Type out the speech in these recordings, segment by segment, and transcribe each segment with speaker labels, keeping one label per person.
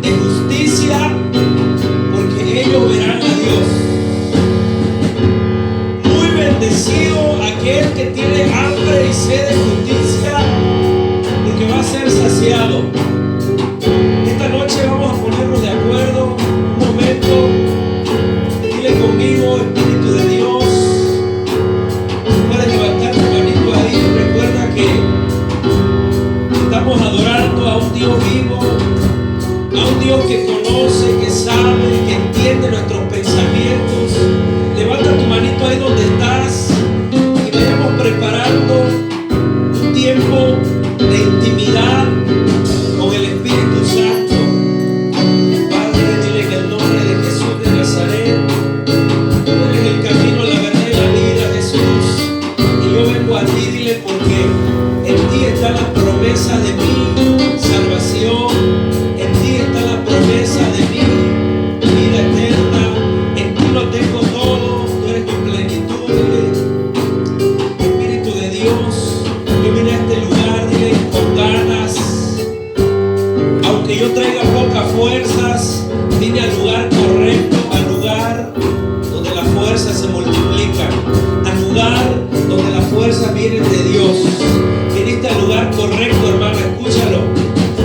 Speaker 1: de justicia, porque ellos verán a Dios. Muy bendecido aquel que tiene hambre y sed de justicia, porque va a ser saciado. Esta noche vamos a ponernos de acuerdo un momento. Dile conmigo, Espíritu de Dios. Puedes levantar tu manito ahí. Recuerda que estamos adorando a un Dios vivo, a un Dios que conoce, que sabe, que entiende nuestros pensamientos. Levanta tu manito ahí donde estás y vayamos preparando un tiempo de intimidad con el Espíritu Santo. Padre, dile en el nombre de Jesús de Nazaret, tú eres el camino, la verdad y la vida, Jesús. Y yo vengo a ti, dile, porque en ti está la promesa de mi salvación. En ti está la promesa de mi vida eterna. En ti lo tengo todo. Tú eres mi plenitud, dile. Espíritu de Dios, yo vine a este lugar, dile, con ganas. Aunque yo traiga pocas fuerzas, vine al lugar correcto, al lugar donde las fuerzas se multiplican, al lugar donde las fuerzas vienen de Dios. Viniste al lugar correcto, hermano, escúchalo.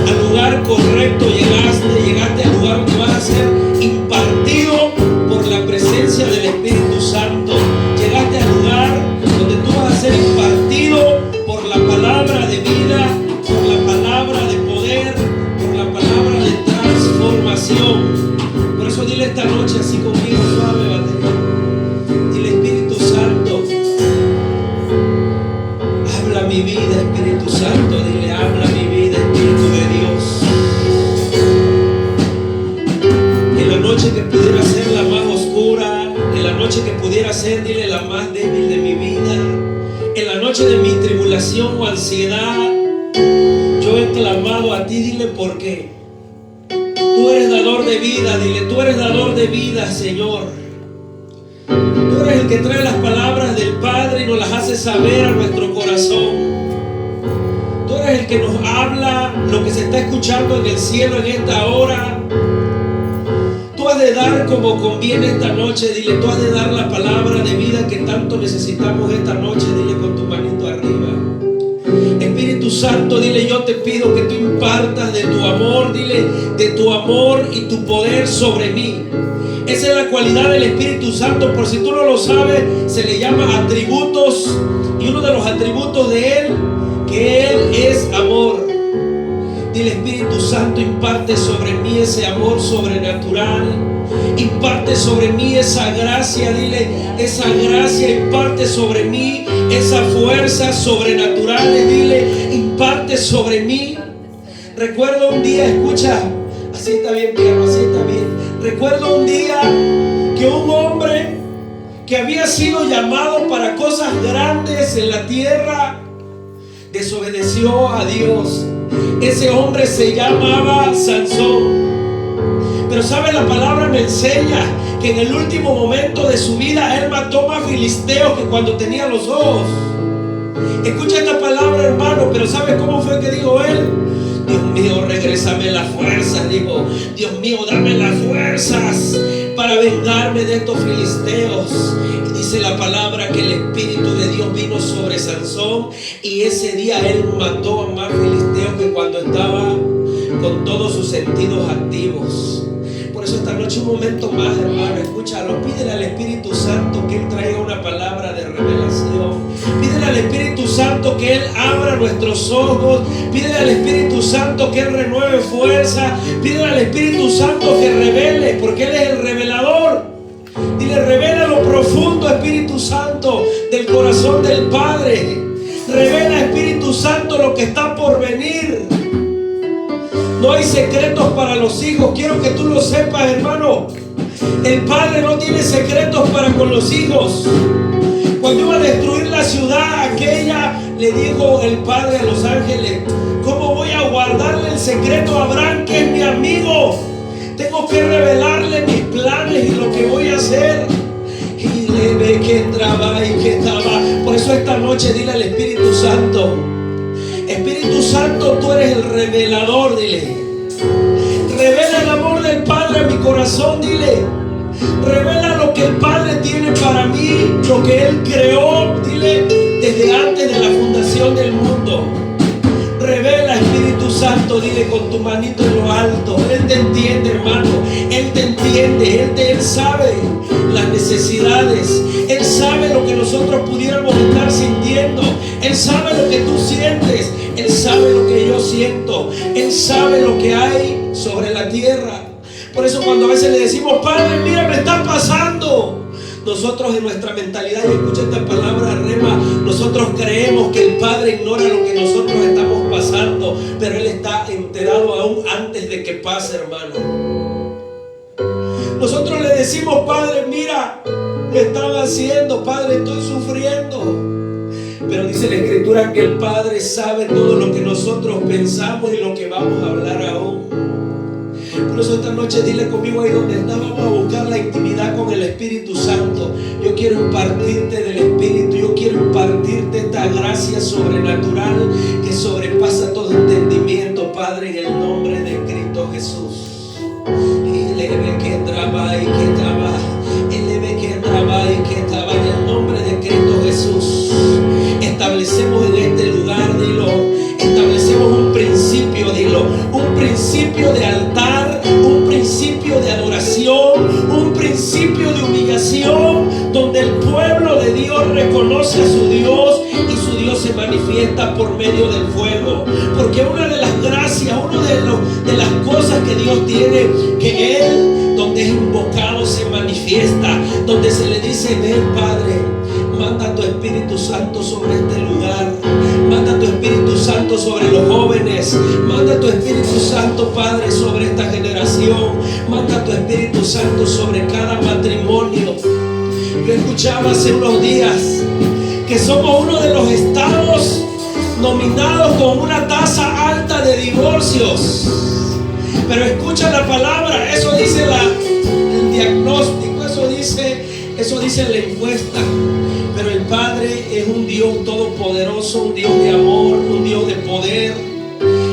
Speaker 1: Al lugar correcto llegaste al lugar donde vas a ser impartido por la presencia del Espíritu Santo. Llegaste al lugar donde tú vas a ser impartido por la palabra de vida, por la palabra de poder, por la palabra de transformación. Por eso dile esta noche así conmigo, suave, batería. Dile, Espíritu Santo, habla mi vida, Espíritu Santo. Dile, habla mi vida, Espíritu de Dios. En la noche que pudiera ser la más oscura, en la noche que pudiera ser, dile, la más débil de mi vida, en la noche de mi tribulación o ansiedad, yo he clamado a ti, dile, porque tú eres dador de vida, dile, tú eres dador de vida, Señor. Tú eres el que trae las palabras del Padre y nos las hace saber a nuestro corazón. Tú eres el que nos habla lo que se está escuchando en el cielo en esta hora. Tú has de dar como conviene esta noche, dile, tú has de dar la palabra de vida que tanto necesitamos esta noche, dile con tu manito arriba. Espíritu Santo, dile, yo te pido que tú impartas de tu amor, dile, de tu amor y tu poder sobre mí. Esa es la cualidad del Espíritu Santo. Por si tú no lo sabes, se le llama atributos. Y uno de los atributos de Él, que Él es amor. Dile, Espíritu Santo, imparte sobre mí ese amor sobrenatural. Imparte sobre mí esa gracia, dile, esa gracia, imparte sobre mí esa fuerza sobrenatural, dile, imparte sobre mí. Recuerdo un día, escucha, así está bien, Piano, así está bien. Recuerdo un día que un hombre que había sido llamado para cosas grandes en la tierra desobedeció a Dios. Ese hombre se llamaba Sansón. Pero sabe, la palabra me enseña que en el último momento de su vida él mató más filisteos que cuando tenía los ojos. Escucha esta palabra, hermano. Pero ¿sabe cómo fue que dijo él? Dios mío, regrésame las fuerzas. Digo, Dios mío, dame las fuerzas para vengarme de estos filisteos. Y dice la palabra que el Espíritu de Dios vino sobre Sansón, y ese día él mató a más filisteos que cuando estaba con todos sus sentidos activos. Por eso esta noche un momento más, hermano, escúchalo. Pídele al Espíritu Santo que Él traiga una palabra de revelación. Pídele al Espíritu Santo que Él abra nuestros ojos. Pídele al Espíritu Santo que Él renueve fuerza. Pídele al Espíritu Santo que revele, porque Él es el revelador. Dile, revela lo profundo, Espíritu Santo, del corazón del Padre. Revela, Espíritu Santo, lo que está por venir. No hay secretos para los hijos. Quiero que tú lo sepas, hermano. El Padre no tiene secretos para con los hijos. Cuando iba a destruir la ciudad aquella, le dijo el Padre a los ángeles: ¿cómo voy a guardarle el secreto a Abraham, que es mi amigo? Tengo que revelarle mis planes y lo que voy a hacer. Y le ve que entraba y que estaba. Por eso esta noche dile al Espíritu Santo: Espíritu Santo, tú eres el revelador, dile. Revela la corazón, dile. Revela lo que el Padre tiene para mí, lo que Él creó, dile, desde antes de la fundación del mundo. Revela, Espíritu Santo, dile con tu manito en lo alto. Él te entiende, hermano. Él te entiende. Él sabe las necesidades. Él sabe lo que nosotros pudiéramos estar sintiendo. Él sabe lo que tú sientes. Él sabe lo que yo siento. Él sabe lo que hay sobre la tierra. Por eso cuando a veces le decimos, Padre, mira, me está pasando, nosotros en nuestra mentalidad, y escucha esta palabra rema, nosotros creemos que el Padre ignora lo que nosotros estamos pasando, pero Él está enterado aún antes de que pase, hermano. Nosotros le decimos, Padre, mira, me están haciendo, Padre, estoy sufriendo. Pero dice la Escritura que el Padre sabe todo lo que nosotros pensamos y lo que vamos a hablar aún. Por eso esta noche dile conmigo ahí donde estás, vamos a buscar la intimidad con el Espíritu Santo. Yo quiero impartirte del Espíritu, yo quiero impartirte esta gracia sobrenatural que sobrepasa todo entendimiento, Padre, en el nombre de Cristo Jesús. En el nombre de Cristo Jesús. Establecemos en este lugar, dilo, establecemos un principio, dilo, un principio de altar, un principio de adoración, un principio de humillación, donde el pueblo de Dios reconoce a su Dios y su Dios se manifiesta por medio del fuego. Porque una de las gracias, una de las cosas que Dios tiene, que Él, donde es invocado, se manifiesta, donde se le dice, ven, Padre, manda tu Espíritu Santo sobre este lugar. Manda tu Espíritu Santo sobre los jóvenes. Manda tu Espíritu Santo, Padre, sobre esta generación. Manda tu Espíritu Santo sobre cada matrimonio. Yo escuchaba hace unos días que somos uno de los estados nominados con una tasa alta de divorcios. Pero escucha la palabra, eso dice el diagnóstico, eso dice la encuesta. Pero el Padre es un Dios todopoderoso, un Dios de amor, un Dios de poder.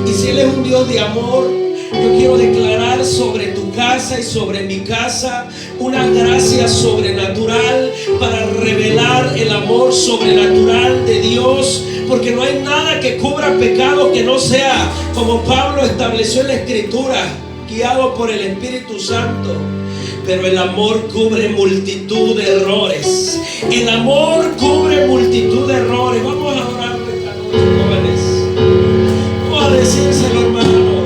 Speaker 1: Y si Él es un Dios de amor, yo quiero declarar sobre tu casa y sobre mi casa una gracia sobrenatural para revelar el amor sobrenatural de Dios. Porque no hay nada que cubra pecado que no sea, como Pablo estableció en la Escritura, guiado por el Espíritu Santo. Pero el amor cubre multitud de errores. El amor cubre multitud de errores. Vamos a orar esta noche, jóvenes. Vamos a decírselo, hermanos.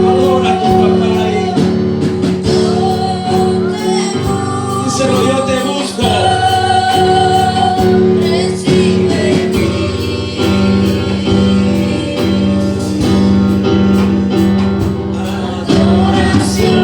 Speaker 1: Adora a tu papá ahí. Díselo, yo te busco.
Speaker 2: Adoración.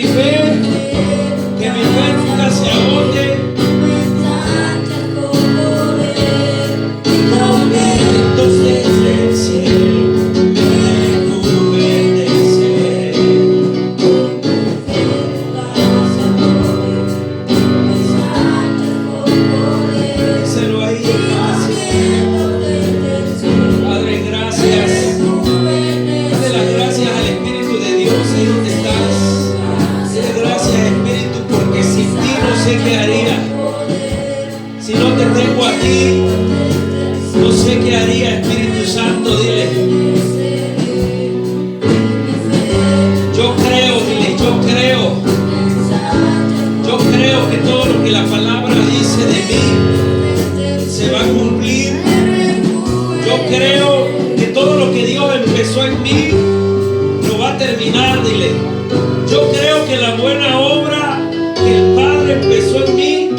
Speaker 1: fe nunca se agote. Momentos desde el cielo no sé qué haría, Espíritu Santo, dile. Yo creo, dile, yo creo que todo lo que la palabra dice de mí se va a cumplir. Yo creo que todo lo que Dios empezó en mí lo va a terminar, dile. Yo creo que la buena obra que el Padre empezó en mí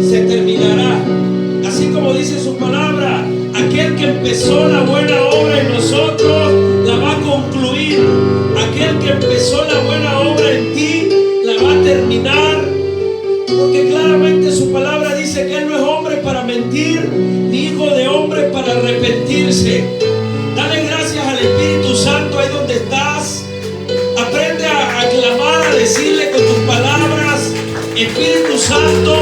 Speaker 1: se terminará. Así como dice su palabra, aquel que empezó la buena obra en nosotros la va a concluir. Aquel que empezó la buena obra en ti la va a terminar, porque claramente su palabra dice que Él no es hombre para mentir, ni hijo de hombre para arrepentirse. Dale gracias al Espíritu Santo ahí donde estás. Aprende a clamar, a decirle con tus palabras: Espíritu Santo,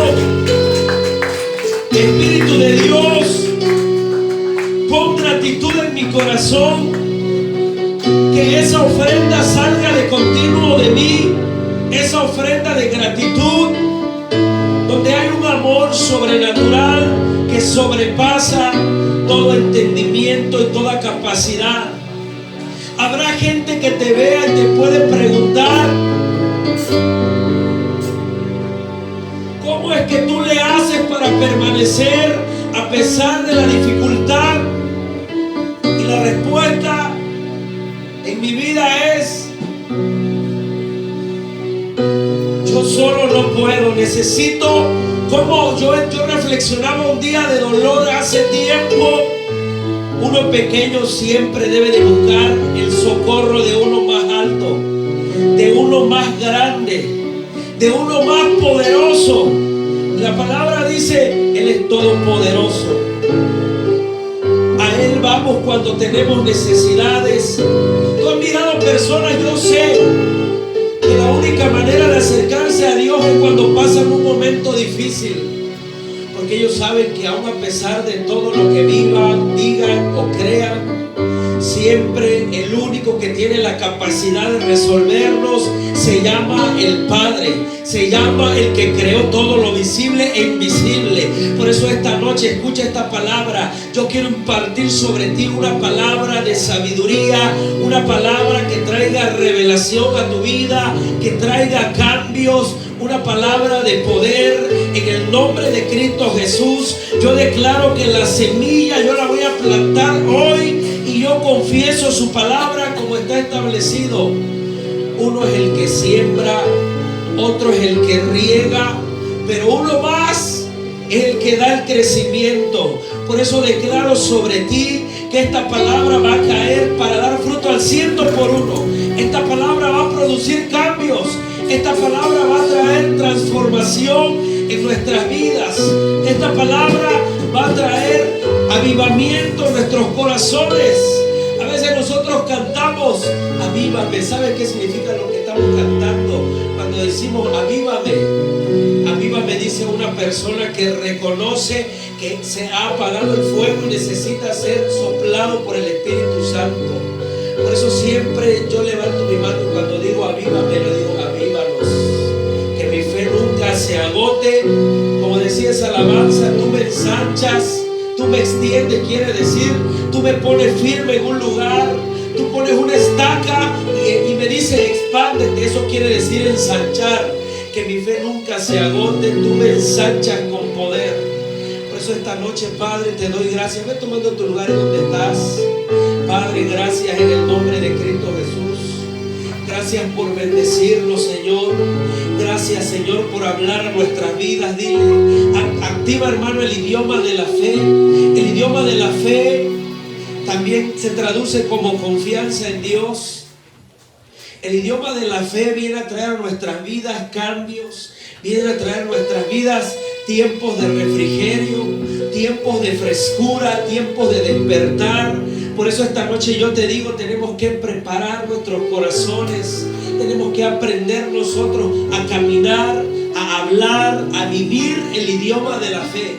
Speaker 1: Espíritu de Dios, pon gratitud en mi corazón, que esa ofrenda salga de continuo de mí, esa ofrenda de gratitud, donde hay un amor sobrenatural que sobrepasa todo entendimiento y toda capacidad. Habrá gente que te vea y te puede preguntar: ¿cómo es que tú le haces para permanecer a pesar de la dificultad? Y la respuesta en mi vida es: yo solo no puedo, necesito. Como yo reflexionaba un día de dolor hace tiempo, uno pequeño siempre debe de buscar el socorro de uno más alto, de uno más grande, de uno más poderoso. La palabra dice: Él es todopoderoso. A Él vamos cuando tenemos necesidades. Tú has mirado personas, yo sé que la única manera de acercarse a Dios es cuando pasan un momento difícil, porque ellos saben que aun a pesar de todo lo que vivan, digan o crean, siempre el único que tiene la capacidad de resolverlos se llama el Padre, se llama el que creó todo lo visible e invisible. Por eso esta noche escucha esta palabra. Yo quiero impartir sobre ti una palabra de sabiduría, una palabra que traiga revelación a tu vida, que traiga cambios, una palabra de poder en el nombre de Cristo Jesús. Yo declaro que la semilla yo la voy a plantar hoy, y yo confieso su palabra como está establecido. Uno es el que siembra, otro es el que riega, pero uno más es el que da el crecimiento. Por eso declaro sobre ti que esta palabra va a caer para dar fruto al 100 por uno. Esta palabra va a producir cambios. Esta palabra va a traer transformación en nuestras vidas. Esta palabra va a traer avivamiento en nuestros corazones. A veces nosotros cantamos: avívame. ¿Sabe qué significa lo que estamos cantando? Cuando decimos avívame, avívame dice una persona que reconoce que se ha apagado el fuego y necesita ser soplado por el Espíritu Santo. Por eso siempre yo levanto mi mano y cuando digo avívame, lo digo: avívanos, que mi fe nunca se agote. Como decía esa alabanza, tú me ensanchas, tú me extiendes, quiere decir, tú me pones firme en un lugar, tú pones una estaca y me dice expándete. Eso quiere decir ensanchar, que mi fe nunca se agote, tú me ensanchas con poder. Por eso esta noche, Padre, te doy gracias. Ve tomando tu lugar en donde estás. Padre, gracias en el nombre de Cristo Jesús. Gracias por bendecirnos, Señor. Gracias, Señor, por hablar a nuestras vidas. Dile, activa, hermano, el idioma de la fe. El idioma de la fe también se traduce como confianza en Dios. El idioma de la fe viene a traer a nuestras vidas cambios, viene a traer a nuestras vidas tiempos de refrigerio, tiempos de frescura, tiempos de despertar. Por eso esta noche yo te digo, tenemos que preparar nuestros corazones, tenemos que aprender nosotros a caminar, a hablar, a vivir el idioma de la fe.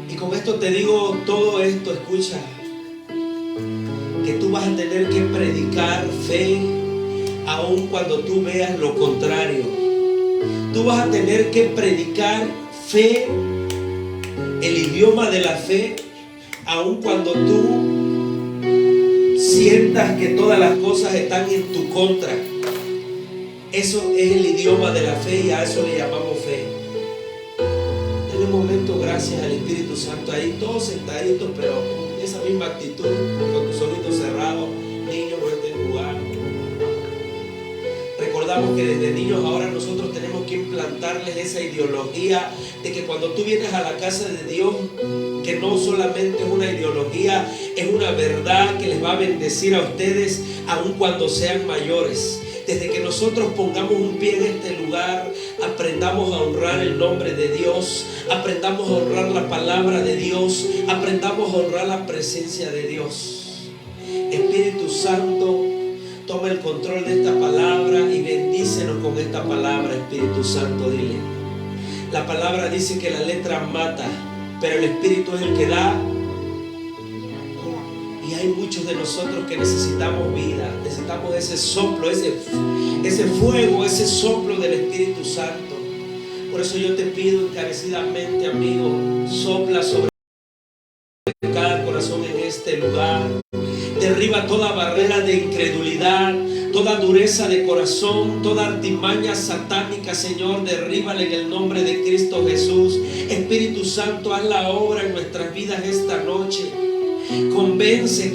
Speaker 1: Y con esto te digo todo esto, escucha, que tú vas a tener que predicar fe aun cuando tú veas lo contrario. Tú vas a tener que predicar fe, el idioma de la fe, aun cuando tú sientas que todas las cosas están en tu contra. Eso es el idioma de la fe y a eso le llamamos fe. En un momento, gracias al Espíritu Santo, ahí todos sentaditos, pero con esa misma actitud, con tus ojitos cerrados. Niños, no estén jugando. Recordamos que desde niños ahora nosotros tenemos que implantarles esa ideología de que cuando tú vienes a la casa de Dios, que no solamente es una ideología, es una verdad que les va a bendecir a ustedes aun cuando sean mayores. Desde que nosotros pongamos un pie en este lugar, aprendamos a honrar el nombre de Dios, aprendamos a honrar la palabra de Dios, aprendamos a honrar la presencia de Dios. Espíritu Santo, toma el control de esta palabra y bendícenos con esta palabra, Espíritu Santo, dile. La palabra dice que la letra mata, pero el Espíritu es el que da. Y hay muchos de nosotros que necesitamos vida, necesitamos ese soplo, ese fuego, ese soplo del Espíritu Santo. Por eso yo te pido encarecidamente, amigo, sopla sobre cada corazón en este lugar. Derriba toda barrera de incredulidad, toda dureza de corazón, toda artimaña satánica, Señor, derríbala en el nombre de Cristo Jesús. Espíritu Santo, haz la obra en nuestras vidas esta noche. Convence,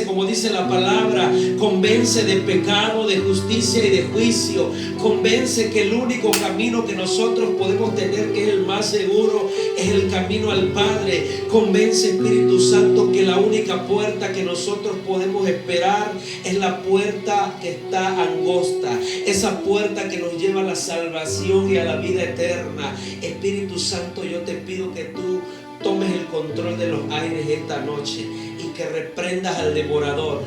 Speaker 1: como dice la palabra, convence de pecado, de justicia y de juicio. Convence que el único camino que nosotros podemos tener, que es el más seguro, es el camino al Padre. Convence, Espíritu Santo, que la única puerta que nosotros podemos esperar es la puerta que está angosta, esa puerta que nos lleva a la salvación y a la vida eterna. Espíritu Santo, yo te pido que tú tomes el control de los aires esta noche y que reprendas al devorador.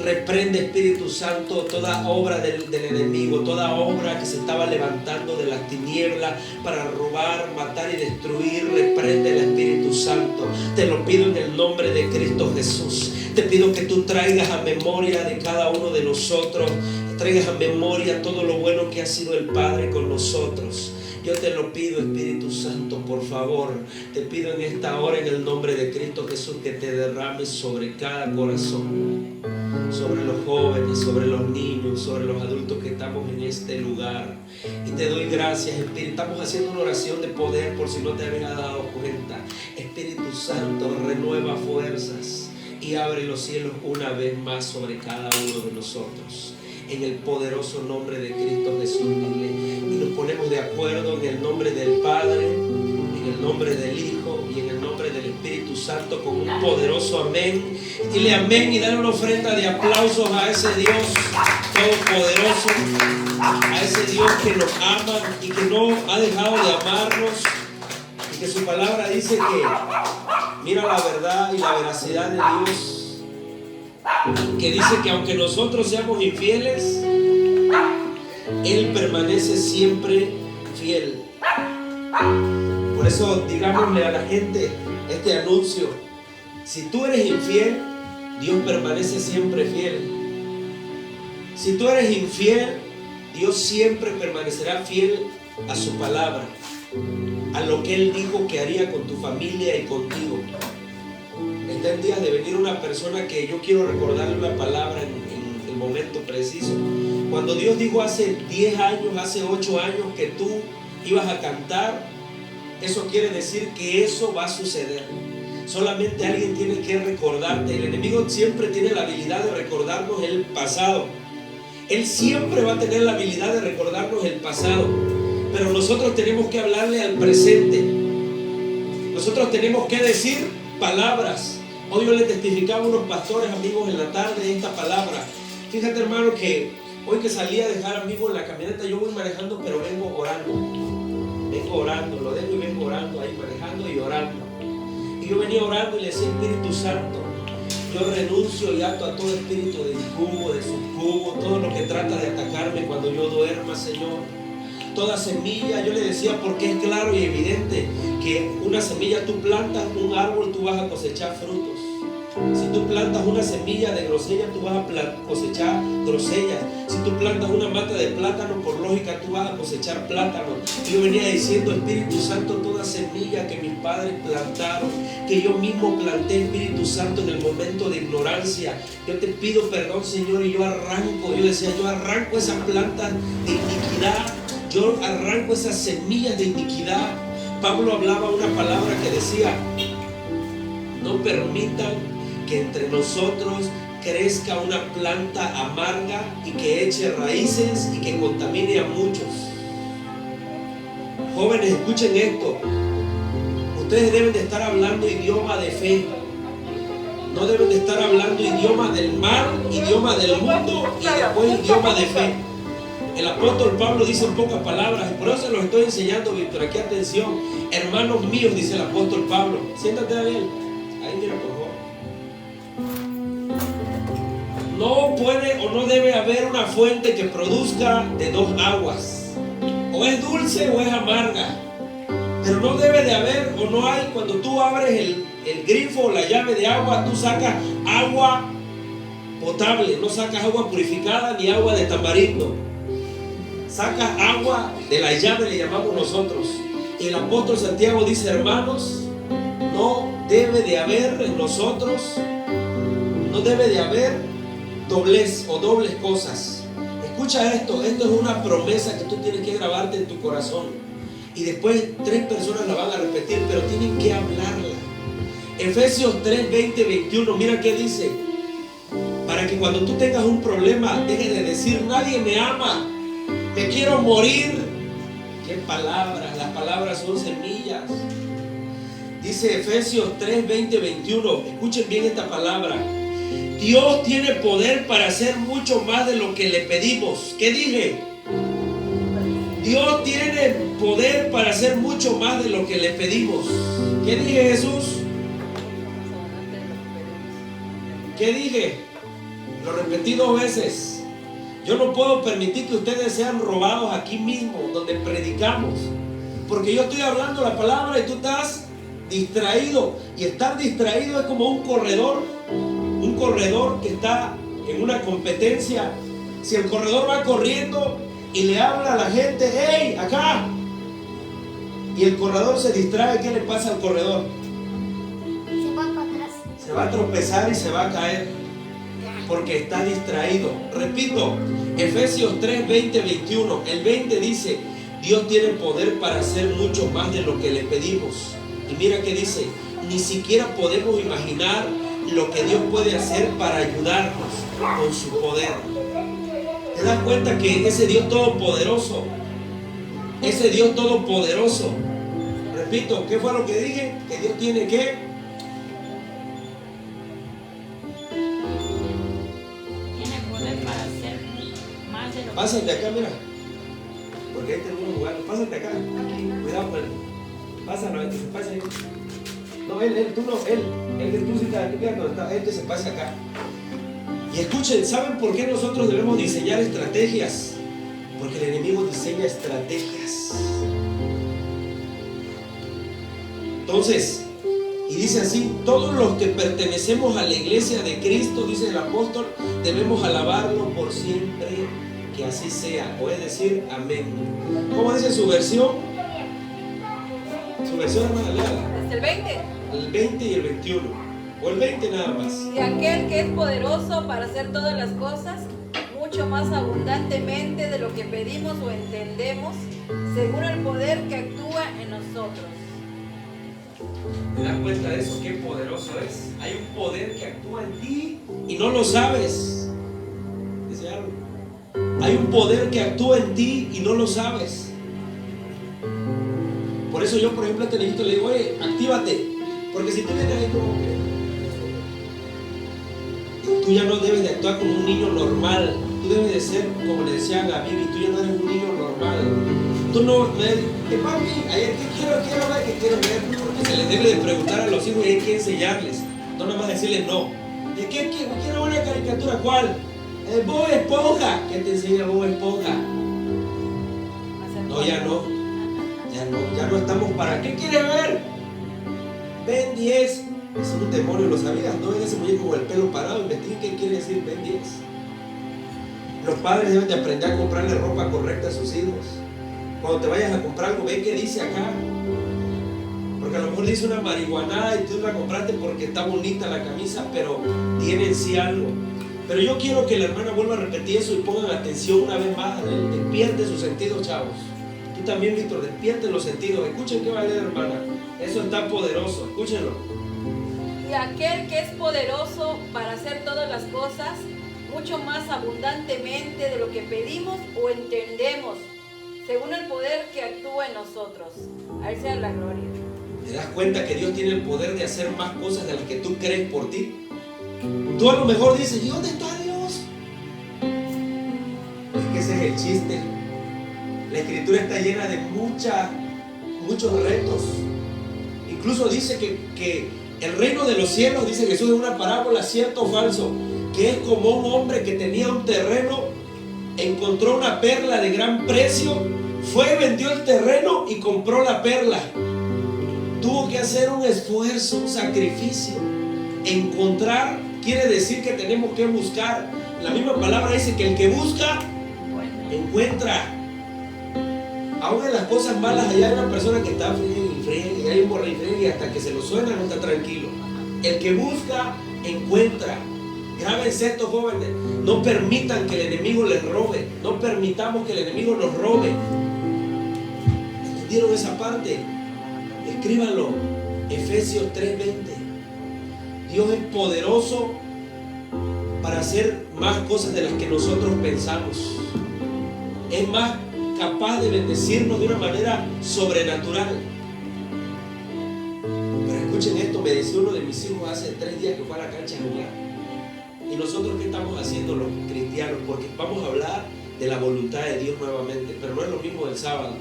Speaker 1: Reprende, Espíritu Santo, toda obra del enemigo, toda obra que se estaba levantando de las tinieblas para robar, matar y destruir. Reprende el Espíritu Santo. Te lo pido en el nombre de Cristo Jesús. Te pido que tú traigas a memoria de cada uno de nosotros, traigas a memoria todo lo bueno que ha sido el Padre con nosotros. Yo te lo pido, Espíritu Santo, por favor. Te pido en esta hora, en el nombre de Cristo Jesús, que te derrames sobre cada corazón, sobre los jóvenes, sobre los niños, sobre los adultos que estamos en este lugar. Y te doy gracias, Espíritu. Estamos haciendo una oración de poder, por si no te habías dado cuenta. Espíritu Santo, renueva fuerzas y abre los cielos una vez más sobre cada uno de nosotros. En el poderoso nombre de Cristo Jesús, dile. Y nos ponemos de acuerdo en el nombre del Padre, en el nombre del Hijo y en el nombre del Espíritu Santo con un poderoso amén. Dile amén y dale una ofrenda de aplausos a ese Dios todopoderoso, a ese Dios que nos ama y que no ha dejado de amarnos, y que su palabra dice que mira la verdad y la veracidad de Dios, que dice que aunque nosotros seamos infieles, Él permanece siempre fiel. Por eso digámosle a la gente este anuncio: si tú eres infiel, Dios permanece siempre fiel. Si tú eres infiel, Dios siempre permanecerá fiel a su palabra, a lo que Él dijo que haría con tu familia y contigo. Está en días de venir una persona que yo quiero recordarle una palabra en el momento preciso. Cuando Dios dijo hace 10 años, hace 8 años que tú ibas a cantar, eso quiere decir que eso va a suceder. Solamente alguien tiene que recordarte. El enemigo siempre tiene la habilidad de recordarnos el pasado. Él siempre va a tener la habilidad de recordarnos el pasado. Pero nosotros tenemos que hablarle al presente. Nosotros tenemos que decir palabras. Hoy yo le testificaba a unos pastores amigos en la tarde esta palabra. Fíjate, hermano, que hoy que salí a dejar a mi hijo en la camioneta, yo voy manejando, pero vengo orando. Vengo orando, lo dejo y vengo orando, ahí manejando y orando. Y yo venía orando y le decía: Espíritu Santo, yo renuncio y ato a todo espíritu de incubo, de subcubo, todo lo que trata de atacarme cuando yo duerma, Señor. Toda semilla, yo le decía, porque es claro y evidente que una semilla, tú plantas un árbol, tú vas a cosechar frutos. Si tú plantas una semilla de grosella, tú vas a cosechar grosellas. Si tú plantas una mata de plátano, por lógica, tú vas a cosechar plátano. Yo venía diciendo: Espíritu Santo, toda semilla que mis padres plantaron, que yo mismo planté, Espíritu Santo, en el momento de ignorancia, yo te pido perdón, Señor, y yo arranco. Yo decía: yo arranco esas plantas de iniquidad, yo arranco esas semillas de iniquidad. Pablo hablaba una palabra que decía: no permitan que entre nosotros crezca una planta amarga y que eche raíces y que contamine a muchos. Jóvenes, escuchen esto. Ustedes deben de estar hablando idioma de fe. No deben de estar hablando idioma del mal, idioma del mundo y después idioma de fe. El apóstol Pablo dice en pocas palabras, y por eso se los estoy enseñando, Víctor. Aquí atención, hermanos míos, dice el apóstol Pablo. Siéntate, Daniel. Ahí mira, por favor. No puede o no debe haber una fuente que produzca de dos aguas. O es dulce o es amarga. Pero no debe de haber o no hay, cuando tú abres el grifo o la llave de agua, tú sacas agua potable. No sacas agua purificada ni agua de tamarindo. Sacas agua de la llave, le llamamos nosotros. Y el apóstol Santiago dice: hermanos, no debe de haber en nosotros, no debe de haber doblez o dobles cosas. Escucha esto, esto es una promesa que tú tienes que grabarte en tu corazón. Y después 3 personas la van a repetir, pero tienen que hablarla. Efesios 3, 20, 21, mira qué dice. Para que cuando tú tengas un problema, dejes de decir: nadie me ama, me quiero morir. ¿Qué palabras? Las palabras son semillas. Dice Efesios 3, 20, 21. Escuchen bien esta palabra. Dios tiene poder para hacer mucho más de lo que le pedimos. ¿Qué dije? Dios tiene poder para hacer mucho más de lo que le pedimos. ¿Qué dije, Jesús? ¿Qué dije? Lo repetí 2 veces. Yo no puedo permitir que ustedes sean robados aquí mismo, donde predicamos. Porque yo estoy hablando la palabra y tú estás distraído. Y estar distraído es como un corredor que está en una competencia. Si el corredor va corriendo y le habla a la gente: ¡hey, acá! Y el corredor se distrae, ¿qué le pasa al corredor?
Speaker 2: Se va para atrás.
Speaker 1: Se va a tropezar y se va a caer porque está distraído. Repito, Efesios 3, 20, 21. El 20 dice: Dios tiene poder para hacer mucho más de lo que le pedimos. Y mira que dice: ni siquiera podemos imaginar lo que Dios puede hacer para ayudarnos con su poder. ¿Te das cuenta que ese Dios todopoderoso, repito, ¿qué fue lo que dije? Que Dios tiene que
Speaker 2: poder para hacer más de lo que...
Speaker 1: Pásate acá, mira, porque ahí tenemos lugar. Pásate acá, cuidado con él. Pásanos, que se pase ahí. No, tú sí estás aquí, mira donde está, que se pase acá. Y escuchen, ¿saben por qué nosotros debemos diseñar estrategias? Porque el enemigo diseña estrategias. Entonces, y dice así: todos los que pertenecemos a la iglesia de Cristo, dice el apóstol, debemos alabarlo por siempre, que así sea. O es decir, amén. ¿Cómo dice su versión? Su versión, hermana, léala.
Speaker 3: Hasta el 20.
Speaker 1: El 20 y el 21. O el 20 nada más.
Speaker 3: De aquel que es poderoso para hacer todas las cosas, mucho más abundantemente de lo que pedimos o entendemos, según el poder que actúa en nosotros.
Speaker 1: ¿Te das cuenta de eso? Qué poderoso es. Hay un poder que actúa en ti y no lo sabes. Dice algo. Hay un poder que actúa en ti y no lo sabes. Por eso yo, por ejemplo, a este niñito le digo: oye, actívate. Porque si tú vienes ahí como que tú Tú ya no debes de actuar como un niño normal. Tú debes de ser, como le decía a la Bibi, tú ya no eres un niño normal. Tú no, papi, ayer quiero ver, que quiero ver. Porque se les debe de preguntar a los hijos y hay que enseñarles. No nada más decirles no. ¿De qué quiero una caricatura? ¿Cuál? Bob Esponja. ¿Qué te enseña Bob Esponja? No, ya no. Ya no estamos para. ¿Qué quieres ver? Ben 10. Es un demonio, ¿lo sabías? No ven ese muñeco con el pelo parado. Investiguen qué quiere decir Ben 10. Los padres deben de aprender a comprarle ropa correcta a sus hijos. Cuando te vayas a comprar algo, ve qué dice acá. Porque a lo mejor dice una marihuanada y tú la compraste porque está bonita la camisa, pero tiene en sí algo. Pero yo quiero que la hermana vuelva a repetir eso y pongan atención una vez más. Despierte sus sentidos, chavos. Tú también, Víctor, despierte los sentidos. Escuchen qué va a leer, hermana. Eso está poderoso, escúchenlo.
Speaker 3: Y aquel que es poderoso para hacer todas las cosas, mucho más abundantemente de lo que pedimos o entendemos, según el poder que actúa en nosotros. A Él sea la gloria.
Speaker 1: ¿Te das cuenta que Dios tiene el poder de hacer más cosas de las que tú crees por ti? Tú a lo mejor dices, ¿y dónde está Dios? Es que ese es el chiste. La escritura está llena de muchos retos. Incluso dice que el reino de los cielos, dice Jesús en una parábola, cierto o falso, que es como un hombre que tenía un terreno, encontró una perla de gran precio, fue, vendió el terreno y compró la perla. Tuvo que hacer un esfuerzo, un sacrificio. Encontrar quiere decir que tenemos que buscar. La misma palabra dice que el que busca, encuentra. Aún en las cosas malas, allá hay una persona que está friegue, y hay un borre y hasta que se lo suena no está tranquilo. El que busca, encuentra. Grábense esto, jóvenes. No permitan que el enemigo les robe. No permitamos que el enemigo nos robe. ¿Entendieron esa parte? Escríbanlo. Efesios 3:20. Dios es poderoso para hacer más cosas de las que nosotros pensamos. Es más capaz de bendecirnos de una manera sobrenatural. Pero escuchen esto, me decía uno de mis hijos hace 3 días que fue a la cancha a jugar. ¿Y nosotros qué estamos haciendo los cristianos? Porque vamos a hablar de la voluntad de Dios nuevamente, pero no es lo mismo del sábado.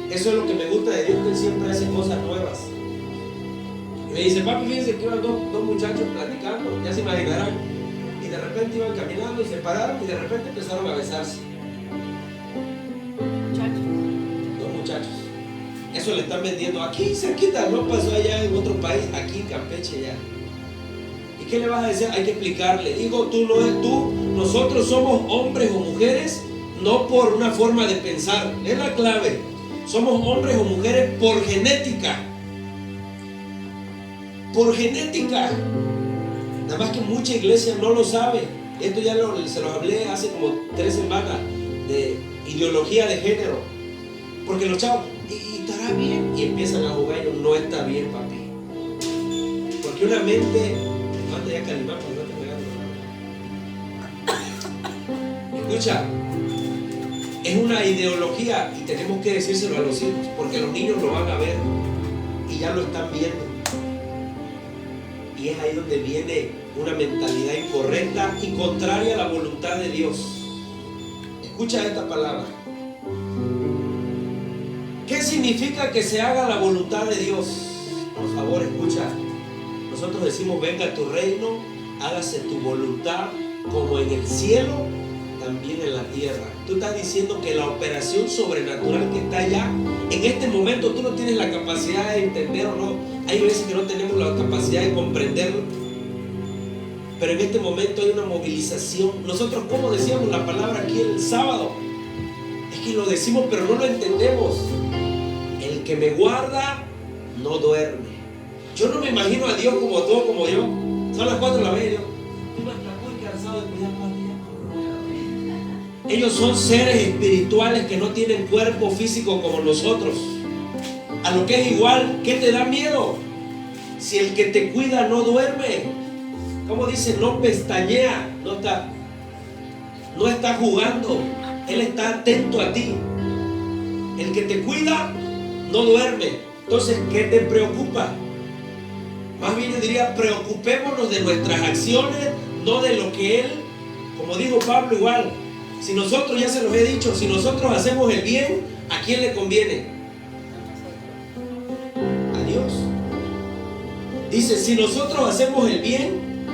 Speaker 1: Eso es lo que me gusta de Dios, que Él siempre hace cosas nuevas. Y me dice, papi, fíjense que iban dos muchachos platicando, ya se imaginarán, y de repente iban caminando y se pararon y de repente empezaron a besarse. Dos muchachos. Eso le están vendiendo aquí cerquita, no pasó allá en otro país, aquí en Campeche ya. ¿Y qué le vas a decir? Hay que explicarle. Digo, tú no es tú, nosotros somos hombres o mujeres no por una forma de pensar, es la clave. Somos hombres o mujeres por genética. Por genética. Nada más que mucha iglesia no lo sabe. Esto ya se los hablé hace como 3 semanas de ideología de género. Porque los chavos, ¿y estará bien? Y empiezan a jugar y no está bien, papi. Porque una mente, levanta ya Calimán, no te pegando. Escucha, es una ideología y tenemos que decírselo a los hijos, porque los niños lo van a ver y ya lo están viendo. Y es ahí donde viene una mentalidad incorrecta y contraria a la voluntad de Dios. Escucha esta palabra. ¿Qué significa que se haga la voluntad de Dios? Por favor, escucha. Nosotros decimos, venga tu reino, hágase tu voluntad, como en el cielo, también en la tierra. Tú estás diciendo que la operación sobrenatural que está allá, en este momento tú no tienes la capacidad de entender o no. Hay veces que no tenemos la capacidad de comprenderlo, pero en este momento hay una movilización. Nosotros, como decíamos la palabra aquí el sábado, es que lo decimos pero no lo entendemos. El que me guarda no duerme. Yo no me imagino a Dios como tú, como yo. Son las 4 de la mañana. Tú no estás muy cansado de cuidar para ti. Ellos son seres espirituales que no tienen cuerpo físico como nosotros. A lo que es igual, ¿qué te da miedo? Si el que te cuida no duerme, ¿cómo dice? No pestañea, no está jugando, Él está atento a ti. El que te cuida no duerme. Entonces, ¿qué te preocupa? Más bien yo diría, preocupémonos de nuestras acciones, no de lo que Él, como dijo Pablo igual, si nosotros, ya se los he dicho, si nosotros hacemos el bien, ¿a quién le conviene? A Dios. Dice, si nosotros hacemos el bien,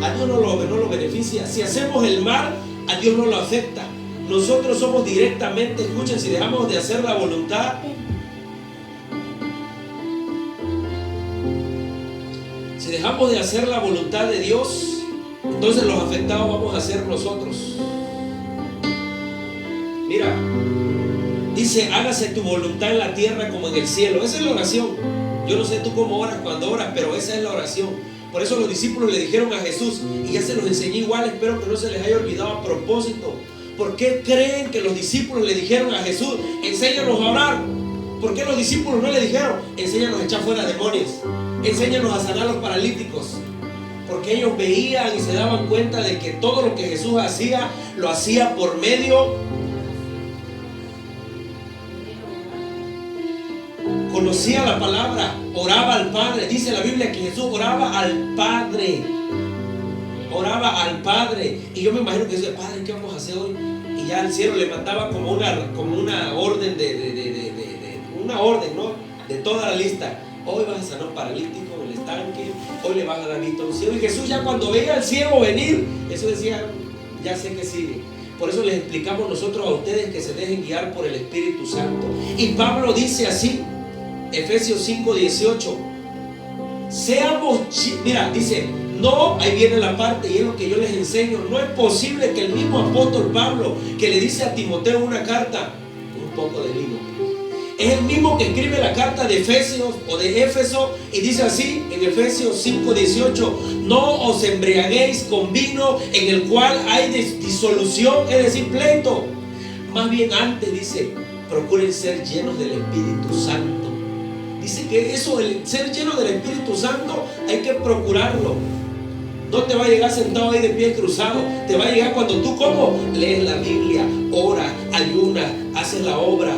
Speaker 1: a Dios no lo beneficia. Si hacemos el mal, a Dios no lo afecta. Nosotros somos directamente, escuchen, si dejamos de hacer la voluntad, si dejamos de hacer la voluntad de Dios, entonces los afectados vamos a ser nosotros. Mira, dice, hágase tu voluntad en la tierra como en el cielo. Esa es la oración. Yo no sé tú cómo oras cuando oras, pero esa es la oración. Por eso los discípulos le dijeron a Jesús, y ya se los enseñé igual, espero que no se les haya olvidado a propósito. ¿Por qué creen que los discípulos le dijeron a Jesús, enséñanos a orar? ¿Por qué los discípulos no le dijeron, enséñanos a echar fuera demonios, enséñanos a sanar a los paralíticos? Porque ellos veían y se daban cuenta de que todo lo que Jesús hacía, lo hacía por medio, conocía la palabra, oraba al Padre. Dice la Biblia que Jesús oraba al Padre. Oraba al Padre. Y yo me imagino que dice, Padre, ¿qué vamos a hacer hoy? Y ya al cielo le mandaba como una orden una orden, ¿no? De toda la lista. Hoy vas a sanar paralítico en el estanque, hoy le vas a dar vista a un ciego. Y Jesús, ya cuando veía al ciego venir, eso decía, ya sé que sigue. Por eso les explicamos nosotros a ustedes que se dejen guiar por el Espíritu Santo. Y Pablo dice así, Efesios 5:18, seamos, mira, dice, no, ahí viene la parte y es lo que yo les enseño. No es posible que el mismo apóstol Pablo, que le dice a Timoteo una carta, un poco de vino, es el mismo que escribe la carta de Efesios o de Éfeso y dice así en Efesios 5:18, no os embriaguéis con vino en el cual hay disolución, es decir, pleito. Más bien antes dice, procuren ser llenos del Espíritu Santo. Dice que eso, el ser lleno del Espíritu Santo, hay que procurarlo. No te va a llegar sentado ahí de pie cruzado. Te va a llegar cuando tú, ¿cómo? Lees la Biblia, oras, ayunas, haces la obra,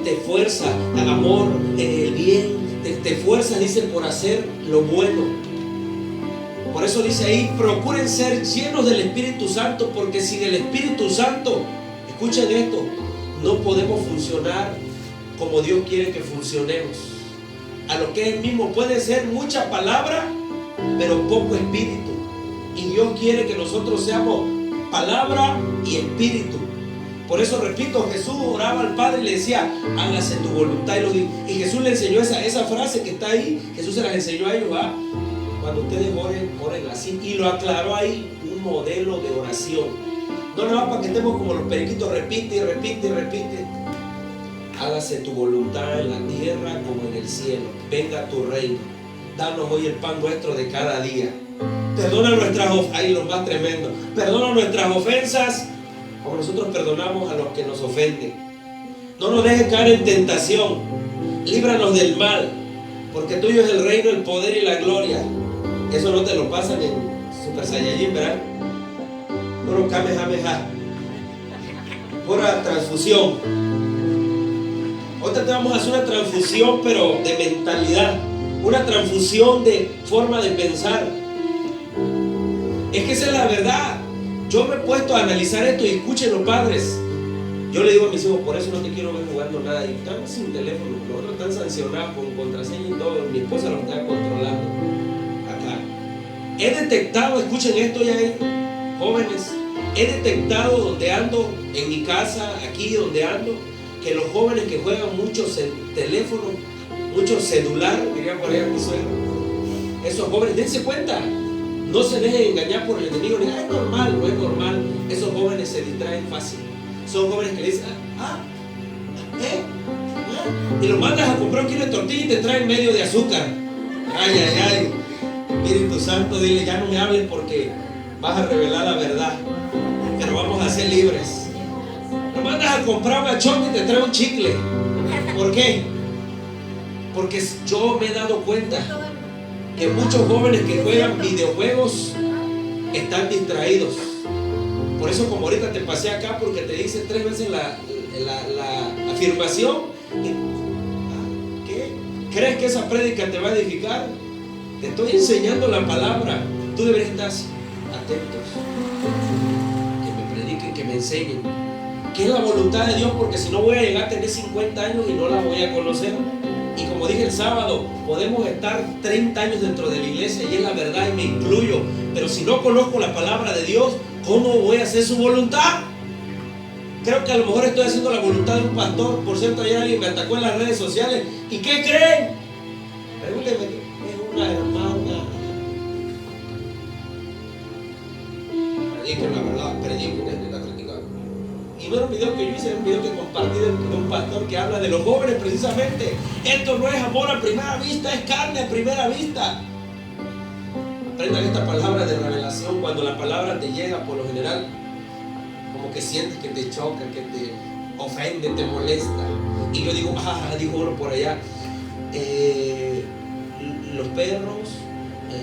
Speaker 1: te esfuerzas, amor, el bien, te esfuerzas, dice, por hacer lo bueno. Por eso dice ahí, procuren ser llenos del Espíritu Santo, porque sin el Espíritu Santo, escuchen esto, no podemos funcionar como Dios quiere que funcionemos. A lo que es el mismo, puede ser mucha palabra, pero poco espíritu. Y Dios quiere que nosotros seamos palabra y espíritu. Por eso repito, Jesús oraba al Padre y le decía, hágase tu voluntad. Y Jesús le enseñó esa frase que está ahí. Jesús se las enseñó a ellos, ¿va? Cuando ustedes oren así. Y lo aclaró ahí, un modelo de oración. No nos va para que estemos como los periquitos, repite y repite y repite. Hágase tu voluntad en la tierra como en el cielo. Venga tu reino. Danos hoy el pan nuestro de cada día. Perdona nuestras ofensas. Ahí lo más tremendo. Perdona nuestras ofensas como nosotros perdonamos a los que nos ofenden. No nos dejes caer en tentación. Líbranos del mal. Porque tuyo es el reino, el poder y la gloria. Eso no te lo pasan en Super Saiyajin, ¿verdad? Puro Kamehameha. Pura transfusión. Ahorita te vamos a hacer una transfusión, pero de mentalidad, una transfusión de forma de pensar. Es que esa es la verdad. Yo me he puesto a analizar esto y escuchen los padres. Yo le digo a mis hijos, por eso no te quiero ver jugando nada. Y están sin teléfono, los otros están sancionados con contraseña y todo. Mi esposa los está controlando acá. He detectado, escuchen esto ya, jóvenes, he detectado donde ando, en mi casa, aquí donde ando, que los jóvenes que juegan mucho teléfono, mucho celular, diría por allá mi suegro, esos jóvenes, dense cuenta, no se dejen engañar por el enemigo, ni es normal, no es normal. Esos jóvenes se distraen fácil. Son jóvenes que le dicen, y lo mandas a comprar un kilo de tortilla y te traen medio de azúcar. Ay, ay, ay. Espíritu Santo, dile, ya no me hables porque vas a revelar la verdad, pero vamos a ser libres. Lo mandas a comprar una chonca y te trae un chicle. ¿Por qué? Porque yo me he dado cuenta que muchos jóvenes que juegan videojuegos están distraídos. Por eso, como ahorita te pasé acá, porque te dice 3 veces la afirmación. ¿Qué? ¿Crees que esa prédica te va a edificar? Te estoy enseñando la palabra. Tú deberías estar atentos, que me prediquen, que me enseñen qué es la voluntad de Dios, porque si no voy a llegar a tener 50 años y no la voy a conocer. Y como dije el sábado, podemos estar 30 años dentro de la iglesia y es la verdad y me incluyo, pero si no conozco la palabra de Dios, ¿cómo voy a hacer su voluntad? Creo que a lo mejor estoy haciendo la voluntad de un pastor. Por cierto, ayer alguien me atacó en las redes sociales. ¿Y qué creen? Pregúntenme, es una hermana. Prediquen la verdad, prediquen la crítica. Y no era un video que yo hice, era un video que compartí de un pastor que habla de los jóvenes precisamente. Esto no es amor a primera vista, es carne a primera vista. Aprendan esta palabra de revelación. Cuando la palabra te llega, por lo general, como que sientes que te choca, que te ofende, te molesta. Y yo digo, dijo uno por allá, los perros,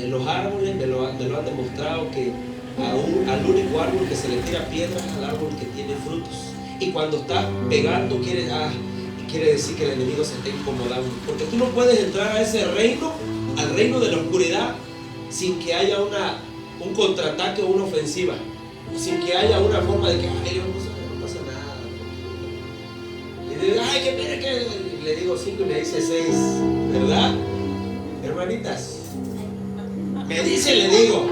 Speaker 1: los árboles me lo han demostrado que al único árbol que se le tira piedras es al árbol que tiene frutos. Y cuando está pegando quiere decir que el enemigo se está incomodando, porque tú no puedes entrar a ese reino, al reino de la oscuridad, sin que haya un contraataque o una ofensiva, sin que haya una forma de que no pasa nada. Y digo, que le digo 5 y me dice 6, ¿verdad? Hermanitas, me dice, le digo.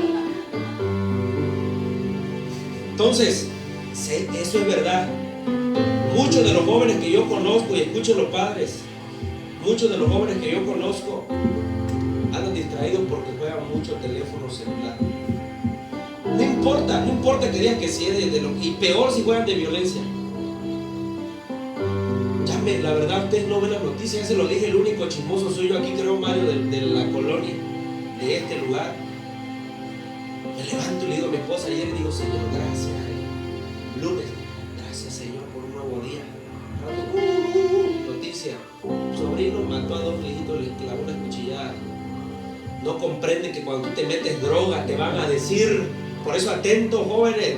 Speaker 1: Entonces, eso es verdad. Muchos de los jóvenes que yo conozco, y escucho los padres, muchos de los jóvenes que yo conozco andan distraídos porque juegan mucho teléfono celular. No importa que digan que sí es y peor si juegan de violencia. La verdad, ustedes no ven las noticias, ya se lo dije, el único chismoso soy yo aquí, creo, Mario, de la colonia, de este lugar. Me levanto y le digo a mi esposa ayer y digo, Señor, gracias. Lunes, gracias, Señor, por un nuevo día. Noticia, un sobrino mató a 2 hijitos, les clavó una cuchillada. No comprenden que cuando tú te metes droga te van a decir, por eso atentos jóvenes,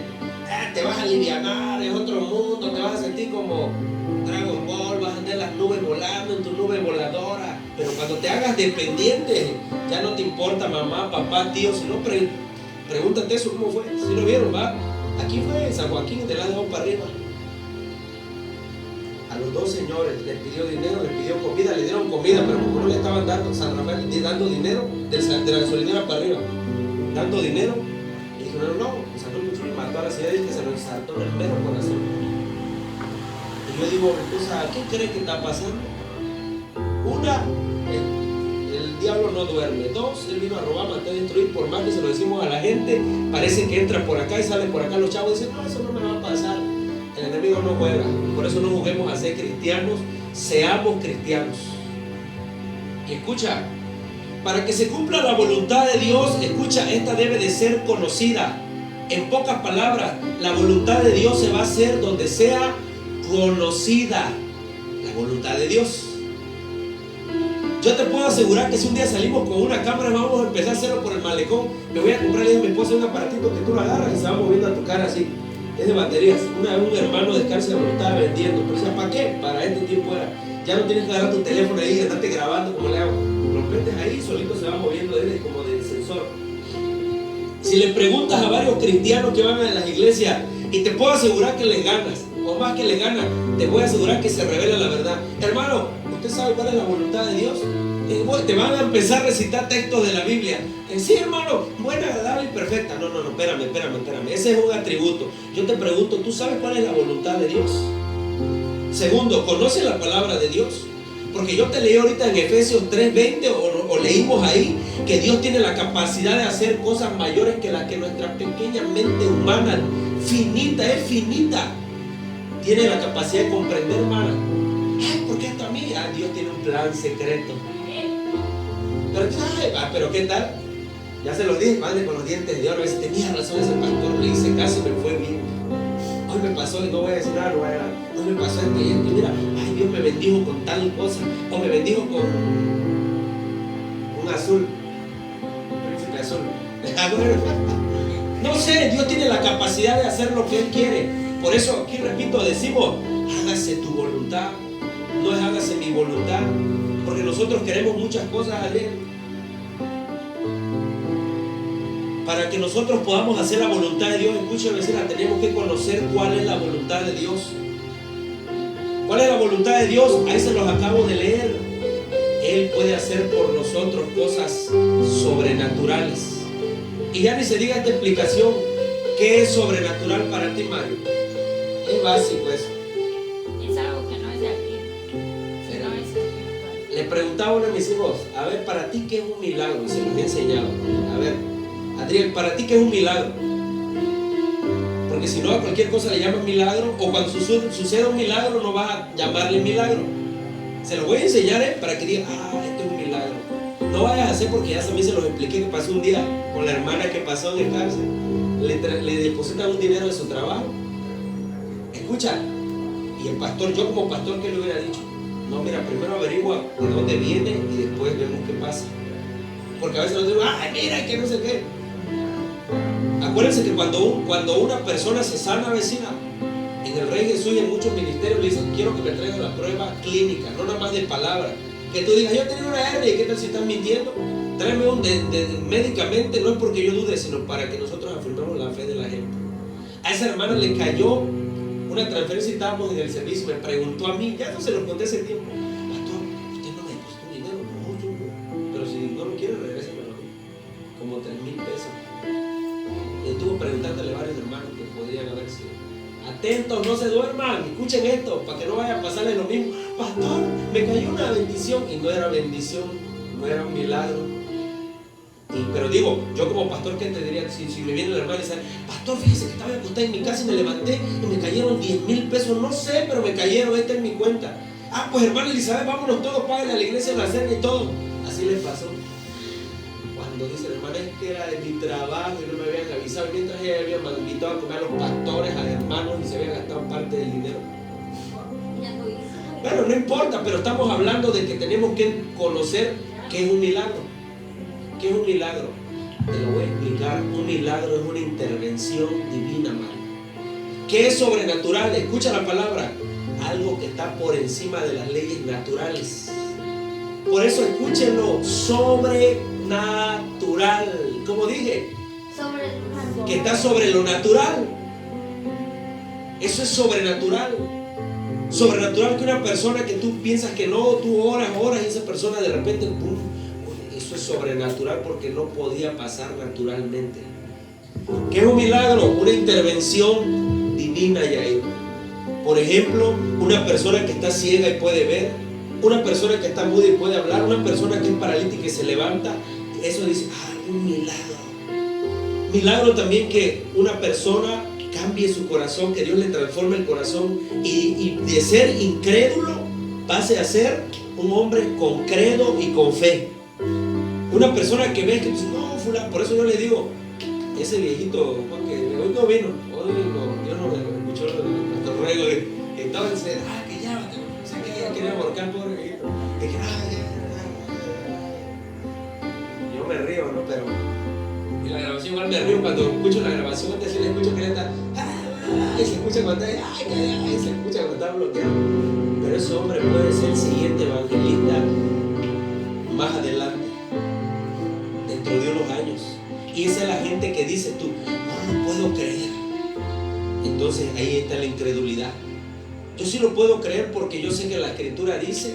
Speaker 1: te vas a alivianar, es otro mundo, te vas a sentir como Dragon Ball, vas a andar en las nubes volando, en tu nube voladora. Pero cuando te hagas dependiente, ya no te importa mamá, papá, tío, sino pregúntate eso, ¿cómo fue? ¿Sí lo vieron, va? Aquí fue en San Joaquín, de lado para arriba. A los 2 señores les pidió dinero, les pidió comida, le dieron comida, pero como no le estaban dando, San Rafael dando dinero, de la gasolinera para arriba, dando dinero, y dijeron, no, sacó el cuchillo y mató a la señora y que se lo ensartó en el mero corazón. Y yo digo, esposa, ¿qué cree que está pasando? Una, el diablo no duerme. 2, él vino a robar, matar, destruir. Por más que se lo decimos a la gente, parece que entra por acá y sale por acá. Los chavos dicen, no, eso no me va a pasar. El enemigo no juega. Por eso no juguemos a ser cristianos, seamos cristianos. Y escucha, para que se cumpla la voluntad de Dios, escucha, esta debe de ser conocida. En pocas palabras, la voluntad de Dios se va a hacer donde sea conocida. La voluntad de Dios. Yo te puedo asegurar que si un día salimos con una cámara, vamos a empezar a hacerlo por el malecón. Me voy a comprar, a mi esposa, un aparatito que tú lo agarras y se va moviendo a tu cara así. Es de baterías. Una vez un hermano de cárcel me lo estaba vendiendo. Pero decía, ¿para qué? Para este tiempo era. Ya no tienes que agarrar tu teléfono ahí y estarte grabando como le hago. Lo metes ahí, solito se va moviendo desde como del sensor. Si le preguntas a varios cristianos que van a las iglesias, y te puedo asegurar que les ganas, o más que les ganas, te voy a asegurar que se revela la verdad. Hermano, ¿usted sabe cuál es la voluntad de Dios? Te van a empezar a recitar textos de la Biblia. Sí, hermano, buena, agradable y perfecta. No, espérame. Ese es un atributo. Yo te pregunto, ¿tú sabes cuál es la voluntad de Dios? Segundo, ¿conoces la palabra de Dios? Porque yo te leí ahorita en Efesios 3:20 o leímos ahí que Dios tiene la capacidad de hacer cosas mayores que las que nuestra pequeña mente humana, es finita, tiene la capacidad de comprender, hermana. ¿Por qué esto a mí? Dios tiene un plan secreto. Pero ¿qué tal? Ya se los dije, madre, con los dientes de oro. A veces tenía razón ese pastor, le hice caso y me fue bien. Hoy me pasó, y no voy a decir nada, hoy me pasó esto y esto. Mira, Dios me bendijo con tal cosa, o me bendijo con un azul, un príncipe azul. No sé, Dios tiene la capacidad de hacer lo que Él quiere. Por eso aquí repito, decimos, hágase tu voluntad, no es hágase mi voluntad, porque nosotros queremos muchas cosas a Él. Para que nosotros podamos hacer la voluntad de Dios, escúchame, tenemos que conocer cuál es la voluntad de Dios. ¿Cuál es la voluntad de Dios? Ahí se los acabo de leer. Él puede hacer por nosotros cosas sobrenaturales. Y ya ni se diga esta explicación. ¿Qué es sobrenatural para ti, Mario? Es básico eso.
Speaker 2: Es algo que no es de aquí. No es espiritual.
Speaker 1: Le preguntaba a uno de mis hijos, a ver, para ti ¿qué es un milagro? Y se los he enseñado. A ver, Adriel, ¿para ti qué es un milagro? Porque si no, a cualquier cosa le llaman milagro, o cuando sucede un milagro no vas a llamarle milagro. Se lo voy a enseñar para que diga, esto es un milagro. No vayas a hacer, porque ya también se los expliqué, que pasó un día con la hermana que pasó en el cárcel. Le depositan un dinero de su trabajo. Escucha, y el pastor, yo como pastor, ¿qué le hubiera dicho? No, mira, primero averigua de dónde viene y después vemos qué pasa. Porque a veces nos digo, mira, que no sé qué. Acuérdense que cuando una persona se sana, vecina, en el Rey Jesús y en muchos ministerios le dicen, quiero que me traigan la prueba clínica, no nada más de palabra. Que tú digas, yo tenía una hernia, ¿qué tal si estás mintiendo? Tráeme médicamente, no es porque yo dude, sino para que nosotros afirmemos la fe de la gente. A esa hermana le cayó una transferencia y estábamos en el servicio, me preguntó a mí, ya no se lo conté hace tiempo, pastor, ¿usted no me depositó dinero? No, yo no. Pero si no lo quiere, regrésemelo a mí. Como 3,000 pesos. Y estuvo preguntándole a varios hermanos que podrían haber sido. Atentos, no se duerman, escuchen esto, para que no vaya a pasarle lo mismo. Pastor, me cayó una bendición. Y no era bendición, no era un milagro. Pero digo, yo como pastor, ¿qué te diría? Si me viene el hermano y dice, pastor, fíjese que estaba acostado en mi casa y me levanté y me cayeron 10,000 pesos. No sé, pero me cayeron, esta es mi cuenta. Pues hermano Elizabeth, vámonos todos, págale a la iglesia la cena y todo. Así le pasó. Cuando dice, hermano, es que era de mi trabajo y no me habían avisado. Mientras ella había invitado a comer a los pastores, a hermanos, y se había gastado parte del dinero. Bueno, no importa, pero estamos hablando de que tenemos que conocer qué es un milagro. ¿Qué es un milagro? Te lo voy a explicar. Un milagro es una intervención divina, Mario. ¿Qué es sobrenatural? Escucha la palabra. Algo que está por encima de las leyes naturales. Por eso escúchenlo. Sobrenatural. ¿Cómo dije? Que está sobre lo natural. Eso es sobrenatural. Sobrenatural, que una persona que tú piensas que no, tú oras y esa persona de repente, ¡pum! Eso es sobrenatural porque no podía pasar naturalmente. ¿Qué es un milagro? Una intervención divina, Yair. Por ejemplo, una persona que está ciega y puede ver, una persona que está muda y puede hablar, una persona que es paralítica y se levanta. Eso dice, un milagro. Milagro también que una persona cambie su corazón, que Dios le transforme el corazón y de ser incrédulo pase a ser un hombre con credo y con fe. Una persona que ve que dice, no, fulano, por eso yo le digo, ese viejito, porque hoy no vino, Dios no me escuchó el ruego, estaba en sed, que ya, no sé qué, quería aborcar, pobre viejito, de que, yo me río, ¿no? Pero, y la grabación igual me río cuando escucho la grabación, antes sí le escucho que le está, y se escucha cuando está, y se escucha cuando está bloqueado, pero ese hombre puede ser el siguiente evangelista más adelante. Dentro de unos años. Y esa es la gente que dice tú, no puedo creer. Entonces ahí está la incredulidad. Yo sí lo puedo creer porque yo sé que la escritura dice,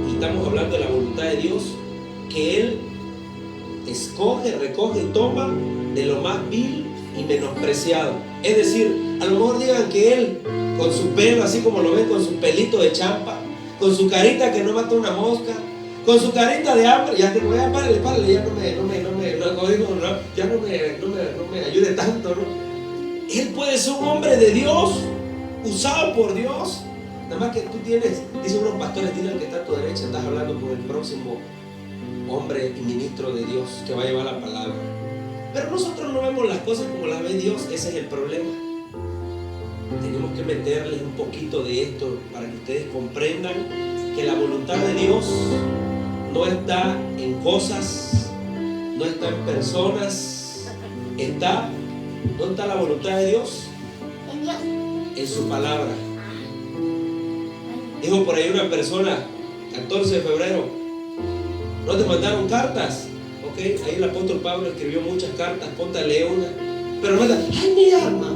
Speaker 1: y estamos hablando de la voluntad de Dios, que Él escoge, recoge y toma de lo más vil y menospreciado. Es decir, a lo mejor digan que Él, con su pelo, así como lo ven, con su pelito de champa, con su carita que no mata una mosca, con su carita de hambre, ya te voy a párale, ya no me ayude tanto, ¿no? Él puede ser un hombre de Dios, usado por Dios. Nada más que tú tienes, dicen unos pastores, dile al que está a tu derecha, estás hablando con el próximo hombre y ministro de Dios que va a llevar la palabra. Pero nosotros no vemos las cosas como las ve Dios, ese es el problema. Tenemos que meterles un poquito de esto para que ustedes comprendan que la voluntad de Dios no está en cosas, no está en personas, está, ¿dónde está la voluntad de Dios? En su palabra. Dijo por ahí una persona, 14 de febrero, ¿no te mandaron cartas? Ok, Ok, ahí el apóstol Pablo escribió muchas cartas, ponte a leer una. Pero no anda, ay mi alma,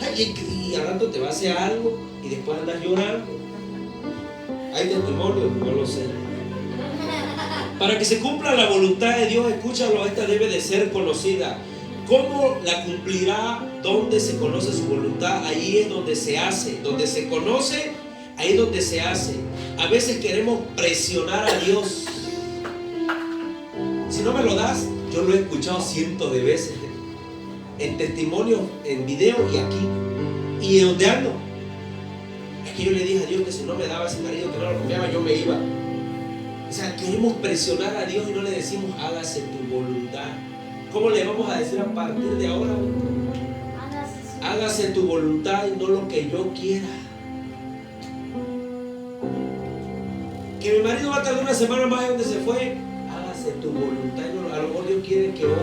Speaker 1: y al rato te va a hacer algo y después andas llorando. Hay testimonio, no lo sé. Para que se cumpla la voluntad de Dios, escúchalo, esta debe de ser conocida. ¿Cómo la cumplirá? ¿Dónde se conoce su voluntad? Ahí es donde se hace. Donde se conoce, ahí es donde se hace. A veces queremos presionar a Dios. Si no me lo das, yo lo he escuchado cientos de veces. En testimonios, en video y aquí. Y donde ando. Es que yo le dije a Dios que si no me daba ese marido, que no lo cambiaba, yo me iba. O sea, queremos presionar a Dios y no le decimos, hágase tu voluntad. ¿Cómo le vamos a decir a partir de ahora? Hágase tu voluntad y no lo que yo quiera. Que mi marido va a tardar una semana más de donde se fue. Hágase tu voluntad. A lo mejor Dios quiere que ores.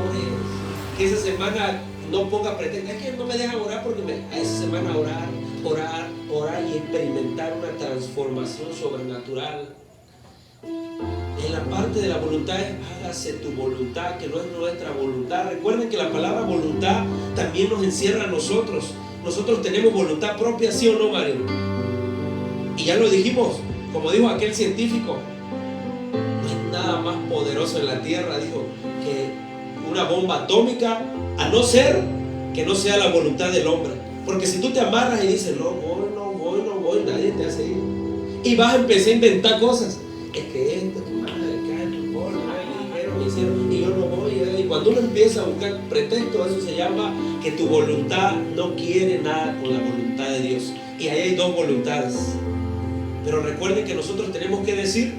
Speaker 1: Que esa semana no ponga pretexto. Es que no me dejan orar porque a esa semana orar y experimentar una transformación sobrenatural. En la parte de la voluntad es hágase tu voluntad, que no es nuestra voluntad. Recuerden que la palabra voluntad también nos encierra a nosotros. Nosotros tenemos voluntad propia, ¿sí o no, Mario? Y ya lo dijimos, como dijo aquel científico, no hay nada más poderoso en la tierra, dijo, que una bomba atómica, a no ser que no sea la voluntad del hombre. Porque si tú te amarras y dices, no voy, nadie te hace ir. Y vas a empezar a inventar cosas. Es que esto, tu madre, cae tu bolsa, me hicieron, y yo no voy. Y cuando uno empieza a buscar pretextos, eso se llama que tu voluntad no quiere nada con la voluntad de Dios. Y ahí hay dos voluntades. Pero recuerden que nosotros tenemos que decir,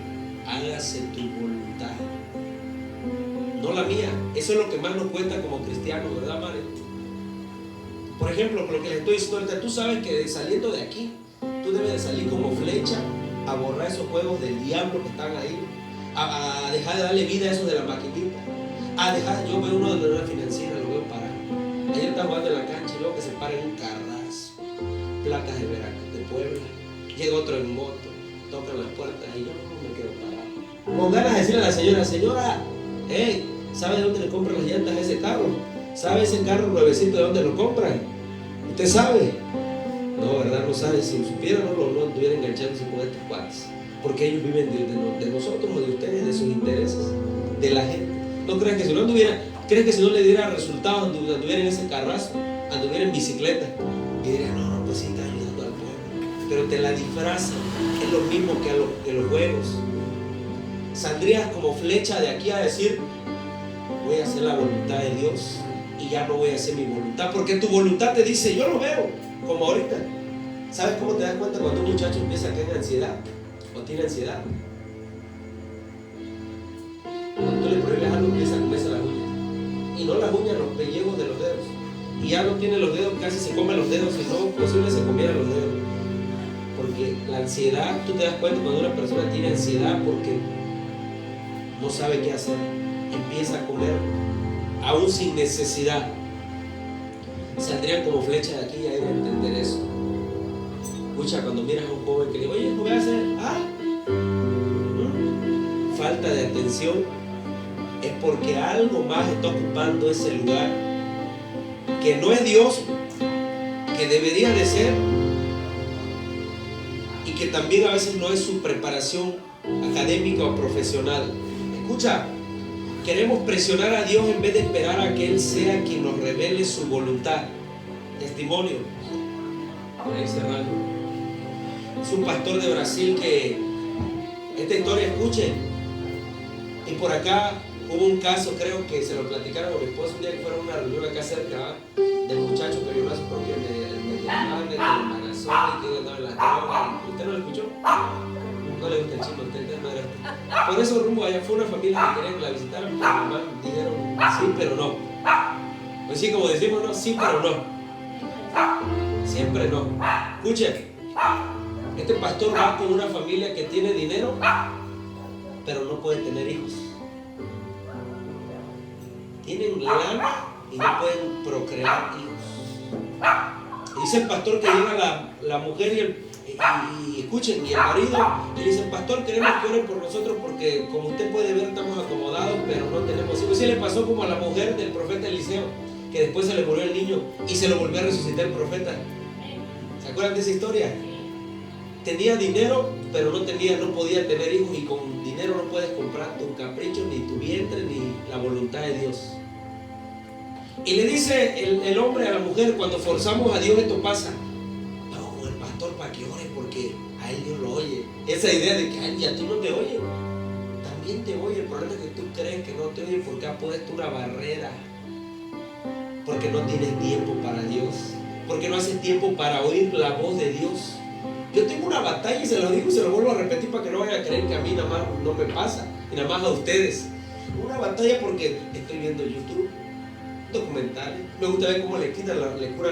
Speaker 1: hágase tu voluntad, no la mía. Eso es lo que más nos cuenta como cristianos, ¿verdad, Mario? Por ejemplo, lo que les estoy diciendo ahorita, tú sabes que saliendo de aquí, tú debes de salir como flecha a borrar esos juegos del diablo que están ahí, a dejar de darle vida a esos de la maquinita, yo veo uno de la financiera, lo veo parar. Ayer está jugando en la cancha y luego que se para en un carrazo, placas de Veracruz, de Puebla, llega otro en moto, tocan las puertas y yo no me quedo parado. Con ganas de decirle a la señora, ¿sabe de dónde le compran las llantas a ese carro? ¿Sabe ese carro nuevecito de dónde lo compran? ¿Usted sabe? No, ¿verdad? No sabe. Si supiera, no estuviera enganchándose con estos cuates. Porque ellos viven de nosotros o de ustedes, de sus intereses, de la gente. No crean que si no anduviera, ¿crees que si no le diera resultados, anduviera en ese carrazo, anduviera en bicicleta? Y diría, no, pues sí, está ayudando al pueblo. Pero te la disfrazan. Es lo mismo que los juegos. Saldrías como flecha de aquí a decir, voy a hacer la voluntad de Dios y ya no voy a hacer mi voluntad, porque tu voluntad te dice, yo lo veo, como ahorita. ¿Sabes cómo te das cuenta cuando un muchacho empieza a tener ansiedad o tiene ansiedad? Cuando tú le prohíbes algo, empieza a comerse las uñas, y no las uñas, los pellejos de los dedos, y ya no tiene los dedos, casi se come los dedos, si no posible se comiera los dedos, porque la ansiedad, tú te das cuenta cuando una persona tiene ansiedad porque no sabe qué hacer, empieza a comer aún sin necesidad. Saldrían como flecha de aquí y a ir a entender eso. Escucha, cuando miras a un joven que le dice, oye, ¿no voy a hacer? Falta de atención, es porque algo más está ocupando ese lugar que no es Dios, que debería de ser, y que también a veces no es su preparación académica o profesional. Escucha, queremos presionar a Dios en vez de esperar a que Él sea quien nos revele su voluntad. Testimonio. Para ir cerrando. Es un pastor de Brasil que esta historia, escuchen. Y por acá hubo un caso, creo que se lo platicaron a mi esposo un día que fueron a una reunión acá cerca, del muchacho que violó a su propia madre, que lo embarazó y que andaba en las drogas. ¿Usted no lo escuchó? No le gusta el chino, usted no era. Por eso rumbo allá fue una familia que quería que la visitaran, pero mi mamá dijeron sí, pero no. Pues sí, como decimos, no, sí, pero no. Siempre no. Escuchen, este pastor va con una familia que tiene dinero, pero no puede tener hijos. Tienen lana y no pueden procrear hijos. Dice el pastor que llega la mujer Y escuchen, y el marido le dice, pastor, queremos que oren por nosotros porque como usted puede ver estamos acomodados, pero no tenemos hijos. Sí le pasó como a la mujer del profeta Eliseo, que después se le murió el niño y se lo volvió a resucitar el profeta. ¿Se acuerdan de esa historia? Tenía dinero, pero no podía tener hijos, y con dinero no puedes comprar tu capricho, ni tu vientre, ni la voluntad de Dios. Y le dice el hombre a la mujer, cuando forzamos a Dios esto pasa. Vamos con el pastor para que ore porque a él Dios lo oye. Esa idea de que ay, a ti no te oye, también te oye. El problema es que tú crees que no te oye porque ha puesto una barrera, porque no tienes tiempo para Dios, porque no haces tiempo para oír la voz de Dios. Yo tengo una batalla y se lo digo y se lo vuelvo a repetir para que no vayan a creer que a mí nada más no me pasa, y nada más a ustedes. Una batalla porque estoy viendo YouTube, documentales. Me gusta ver cómo le curan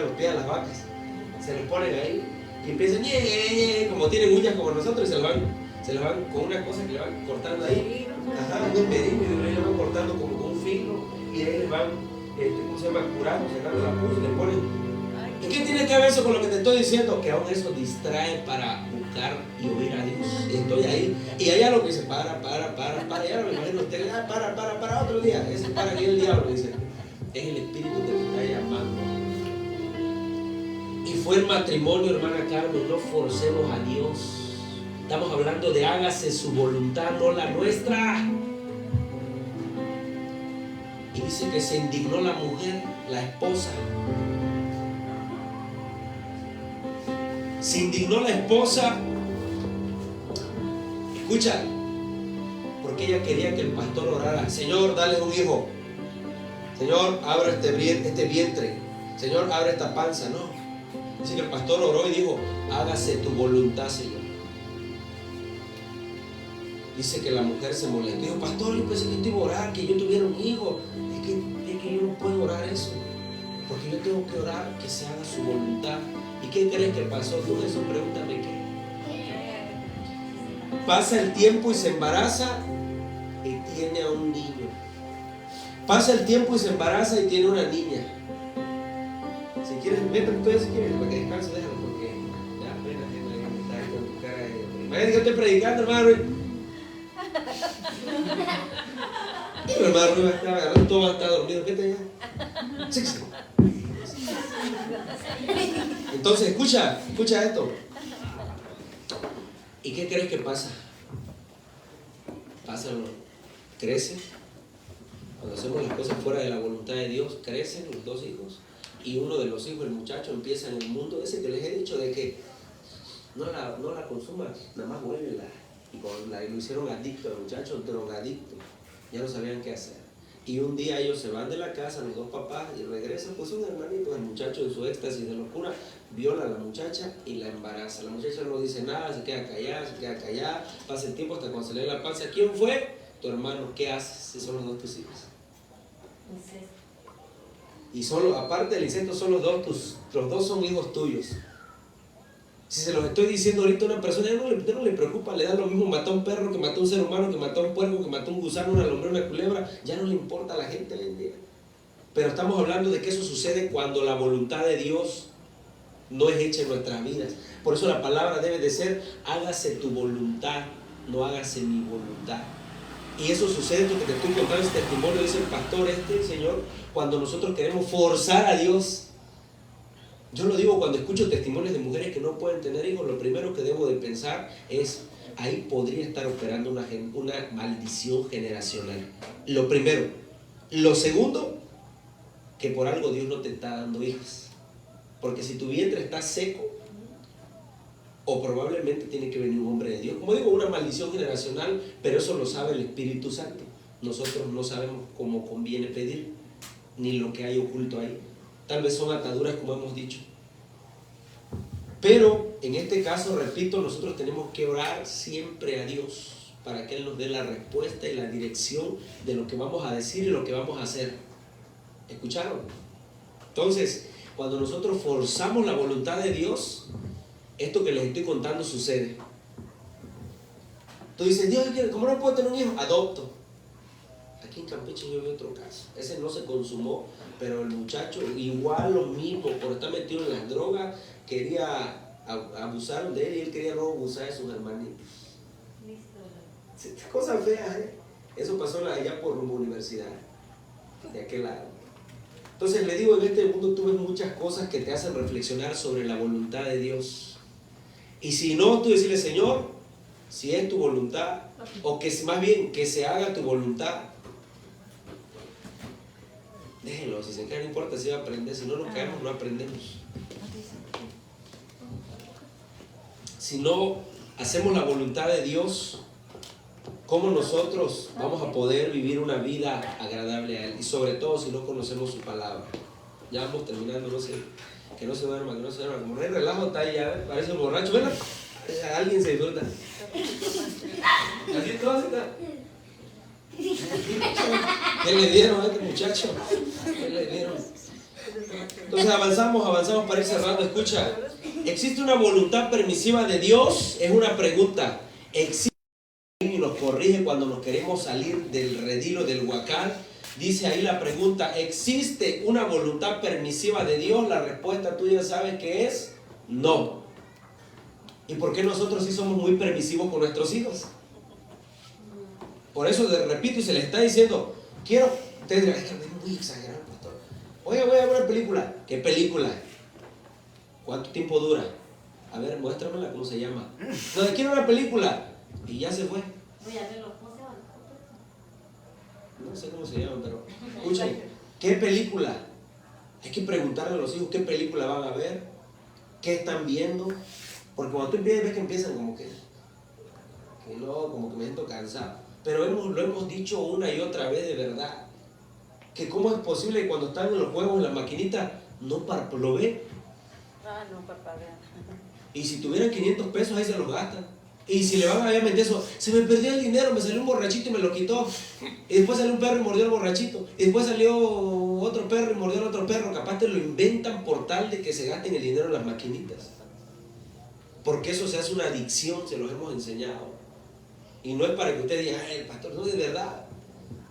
Speaker 1: los pies a las vacas. Se los ponen ahí y empiezan, como tienen uñas como nosotros, y se las van con una cosa que le van cortando ahí. Ajá, un merino, y le van cortando como con un filo, y ahí les van, ¿cómo se llama? Curando, sacando la pus, y le ponen. ¿Y qué tiene que ver eso con lo que te estoy diciendo? Que aún eso distrae para buscar y oír a Dios. Estoy ahí. Y allá lo que dice, para. Ya lo imagino usted, para otro día. Ese para aquí el diablo, dice. Es el Espíritu que te está llamando. Y fue el matrimonio, hermana Carmen. No forcemos a Dios. Estamos hablando de hágase su voluntad, no la nuestra. Y dice que se indignó la mujer, la esposa. Se indignó la esposa, escucha, porque ella quería que el pastor orara. Señor, dale un hijo. Señor, abra este vientre. Señor, abre esta panza. No. Dice que el pastor oró y dijo, hágase tu voluntad, Señor. Dice que la mujer se molestó. Dijo, pastor, yo pensé que te iba a orar, que yo tuviera un hijo. Es que yo no puedo orar eso, porque yo tengo que orar que se haga su voluntad. ¿Y qué crees que pasó? Tú eso, pregúntame qué. Pasa el tiempo y se embaraza y tiene a un niño. Pasa el tiempo y se embaraza y tiene una niña. Si quieres, vete ustedes si quieren, para que descanse, déjalo, porque ya apenas está con tu cara de... Imagínate que yo estoy predicando, hermano. El hermano no va a estar agarrando, todo va a estar dormido. Vete ya. Sí. Entonces, escucha esto. ¿Y qué crees que pasa? Crece. Cuando hacemos las cosas fuera de la voluntad de Dios, crecen los dos hijos. Y uno de los hijos, el muchacho, empieza en el mundo ese que les he dicho de que no la consuma, nada más huélela. Y lo hicieron adicto al muchacho, drogadicto. Ya no sabían qué hacer. Y un día ellos se van de la casa, los dos papás, y regresan, pues un hermanito, el muchacho en su éxtasis de locura, viola a la muchacha y la embaraza. La muchacha no dice nada, se queda callada, pasa el tiempo hasta cuando se le da la panza. ¿Quién fue? Tu hermano. ¿Qué haces si son los dos tus hijos? Y solo, aparte del incesto, son los dos son hijos tuyos. Si se los estoy diciendo ahorita a una persona, no le preocupa, le da lo mismo matar a un perro que mató a un ser humano, que mató a un puerco, que mató a un gusano, una lombriz, una culebra, ya no le importa a la gente hoy en día. Pero estamos hablando de que eso sucede cuando la voluntad de Dios no es hecha en nuestras vidas. Por eso la palabra debe de ser, hágase tu voluntad, no hágase mi voluntad. Y eso sucede, esto que te estoy contando, ese testimonio, dice el pastor Señor, cuando nosotros queremos forzar a Dios. Yo lo digo cuando escucho testimonios de mujeres que no pueden tener hijos, lo primero que debo de pensar es, ahí podría estar operando una maldición generacional. Lo primero. Lo segundo, que por algo Dios no te está dando hijos. Porque si tu vientre está seco, o probablemente tiene que venir un hombre de Dios. Como digo, una maldición generacional, pero eso lo sabe el Espíritu Santo. Nosotros no sabemos cómo conviene pedir, ni lo que hay oculto ahí. Tal vez son ataduras, como hemos dicho. Pero en este caso, repito, nosotros tenemos que orar siempre a Dios para que Él nos dé la respuesta y la dirección de lo que vamos a decir y lo que vamos a hacer. ¿Escucharon? Entonces, cuando nosotros forzamos la voluntad de Dios, esto que les estoy contando sucede. Tú dices, Dios, ¿cómo no puedo tener un hijo? Adopto. Aquí en Campeche yo vi otro caso. Ese no se consumó, pero el muchacho igual lo mismo, por estar metido en las drogas, quería abusaron de él y él quería luego abusar de sus hermanitos. Cosas feas, ¿eh? Eso pasó allá por rumbo universidad, de aquel lado. Entonces le digo, en este mundo tú ves muchas cosas que te hacen reflexionar sobre la voluntad de Dios. Y si no, tú decirle, Señor, si es tu voluntad, o que más bien que se haga tu voluntad, déjenlo, si se cae no importa si va a aprender, si no nos caemos no aprendemos. Si no hacemos la voluntad de Dios, ¿cómo nosotros vamos a poder vivir una vida agradable a Él? Y sobre todo si no conocemos su palabra. Ya vamos terminando, no sé, que no se duerma, que no se duerma. Como no hay relajo, está ahí, ya, parece un borracho. Bueno, alguien se disfruta. Así todo está. ¿Qué le dieron a este muchacho? ¿Qué le dieron? Entonces avanzamos para ir cerrando. Escucha, ¿existe una voluntad permisiva de Dios? Es una pregunta. ¿Existe? Y nos corrige cuando nos queremos salir del redil, del huacal. Dice ahí la pregunta, ¿existe una voluntad permisiva de Dios? La respuesta tú ya sabes que es no. ¿Y por qué nosotros sí somos muy permisivos con nuestros hijos? Por eso repito y se le está diciendo, ustedes dirán, es que es muy exagerado, pastor. Oye, voy a ver una película. ¿Qué película? ¿Cuánto tiempo dura? A ver, muéstramela, ¿cómo se llama? No, quiero una película. Y ya se fue.
Speaker 2: Voy a verlo, ¿cómo se llama?
Speaker 1: No sé cómo se llama, pero escuchen, ¿qué película? Hay que preguntarle a los hijos qué película van a ver, qué están viendo, porque cuando tú empiezas, ves que empiezan como que no, como que me siento cansado. Pero lo hemos dicho una y otra vez de verdad, que cómo es posible que cuando están en los juegos, en la maquinita, no lo ven.
Speaker 3: No parpadean.
Speaker 1: Y si tuvieran 500 pesos, ahí se los gastan. Y si le van a meter eso, se me perdió el dinero, me salió un borrachito y me lo quitó. Y después salió un perro y mordió al borrachito. Y después salió otro perro y mordió al otro perro. Capaz te lo inventan por tal de que se gasten el dinero en las maquinitas. Porque eso se hace una adicción, se los hemos enseñado. Y no es para que usted diga, el pastor, no, de verdad.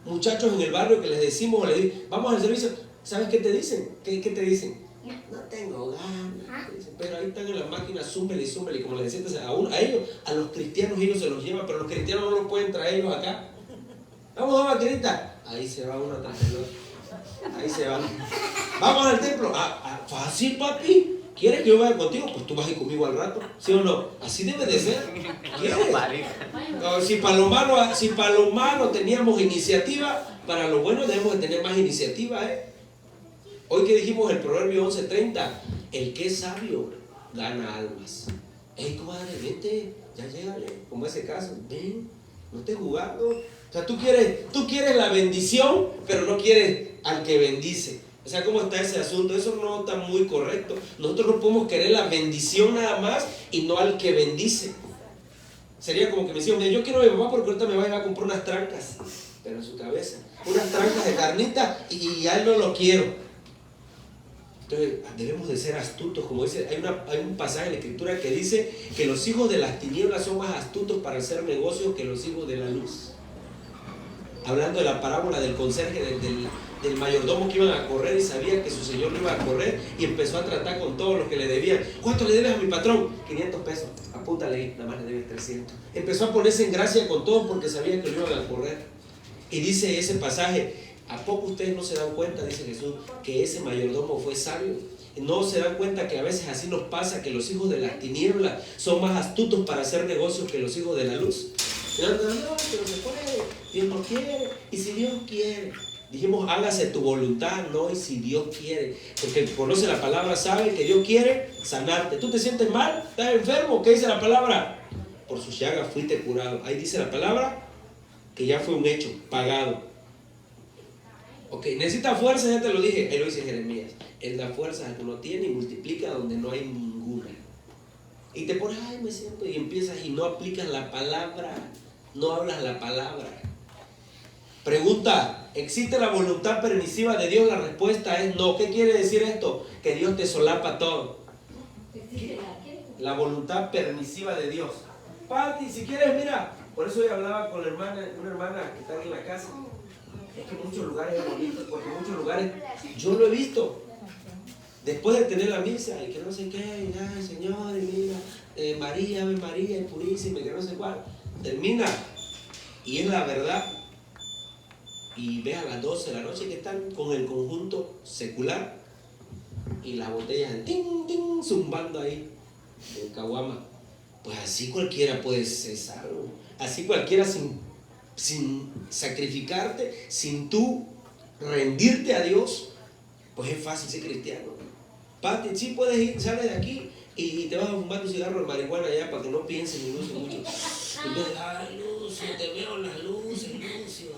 Speaker 1: Muchachos en el barrio que les decimos, vamos al servicio, ¿sabes qué te dicen? ¿Qué te dicen? No tengo ganas. Pero ahí están en la máquina, súmele. Y como les decía, a ellos, a los cristianos ellos se los llevan, pero los cristianos no los pueden traer ellos acá. Vamos a la maquinita. Ahí se va uno tras el otro. Ahí se van. Vamos al templo. Fácil, papi. ¿Quieres que yo vaya contigo? Pues tú vas a ir conmigo al rato. ¿Sí o no? Así debe de ser. ¿Quieres? No, si para lo malo teníamos iniciativa, para lo bueno debemos de tener más iniciativa, ¿eh? Hoy que dijimos el proverbio 11:30, el que es sabio gana almas. Ey, comadre, vente, ya llégale, como ese caso, ven, no estés jugando. O sea, tú quieres la bendición, pero no quieres al que bendice. O sea, ¿cómo está ese asunto? Eso no está muy correcto. Nosotros no podemos querer la bendición nada más y no al que bendice. Sería como que me decían, yo quiero a mi papá porque ahorita me va a ir a comprar unas trancas, pero en su cabeza, unas trancas de carnita y a él no lo quiero. Entonces, debemos de ser astutos, como dice, hay un pasaje en la Escritura que dice que los hijos de las tinieblas son más astutos para hacer negocios que los hijos de la luz. Hablando de la parábola del conserje, del mayordomo que iban a correr y sabía que su señor lo iba a correr y empezó a tratar con todos los que le debían. ¿Cuánto le debes a mi patrón? 500 pesos. Apúntale ahí, nada más le debes 300. Empezó a ponerse en gracia con todos porque sabía que lo iban a correr. Y dice ese pasaje, ¿a poco ustedes no se dan cuenta, dice Jesús, que ese mayordomo fue sabio? No se dan cuenta que a veces así nos pasa, que los hijos de las tinieblas son más astutos para hacer negocios que los hijos de la luz. No, pero se puede, Dios no quiere, y si Dios quiere. Dijimos, hágase tu voluntad, no, y si Dios quiere. Porque el que conoce la palabra sabe que Dios quiere sanarte. ¿Tú te sientes mal? ¿Estás enfermo? ¿Qué dice la palabra? Por su llaga fuiste curado. Ahí dice la palabra que ya fue un hecho, pagado. Ok, necesita fuerza, ya te lo dije. Él lo dice Jeremías. Él da fuerza al que no tiene y multiplica donde no hay ninguna. Y te pones, ay, me siento, y empiezas y no aplicas la palabra, no hablas la palabra. Pregunta, ¿existe la voluntad permisiva de Dios? La respuesta es no. ¿Qué quiere decir esto? Que Dios te solapa todo. La voluntad permisiva de Dios. Pati, si quieres, mira, por eso yo hablaba con una hermana que está en la casa. Es que muchos lugares es bonito, porque muchos lugares, yo lo he visto. Después de tener la misa, y que no sé qué, y, ay, Señor, y mira, María, Ave María, y purísima, y que no sé cuál, termina, y es la verdad, y ve a las 12 de la noche que están con el conjunto secular, y las botellas ting, ting, zumbando ahí, en caguama. Pues así cualquiera puede ser salvo, así cualquiera sin sacrificarte, sin tú rendirte a Dios, pues es fácil ser cristiano. Pati, sí puedes ir, sales de aquí y te vas a fumar un cigarro de marihuana allá para que no pienses ni luces mucho. En vez de, ay, Lucio, te veo en las luces, Lucio.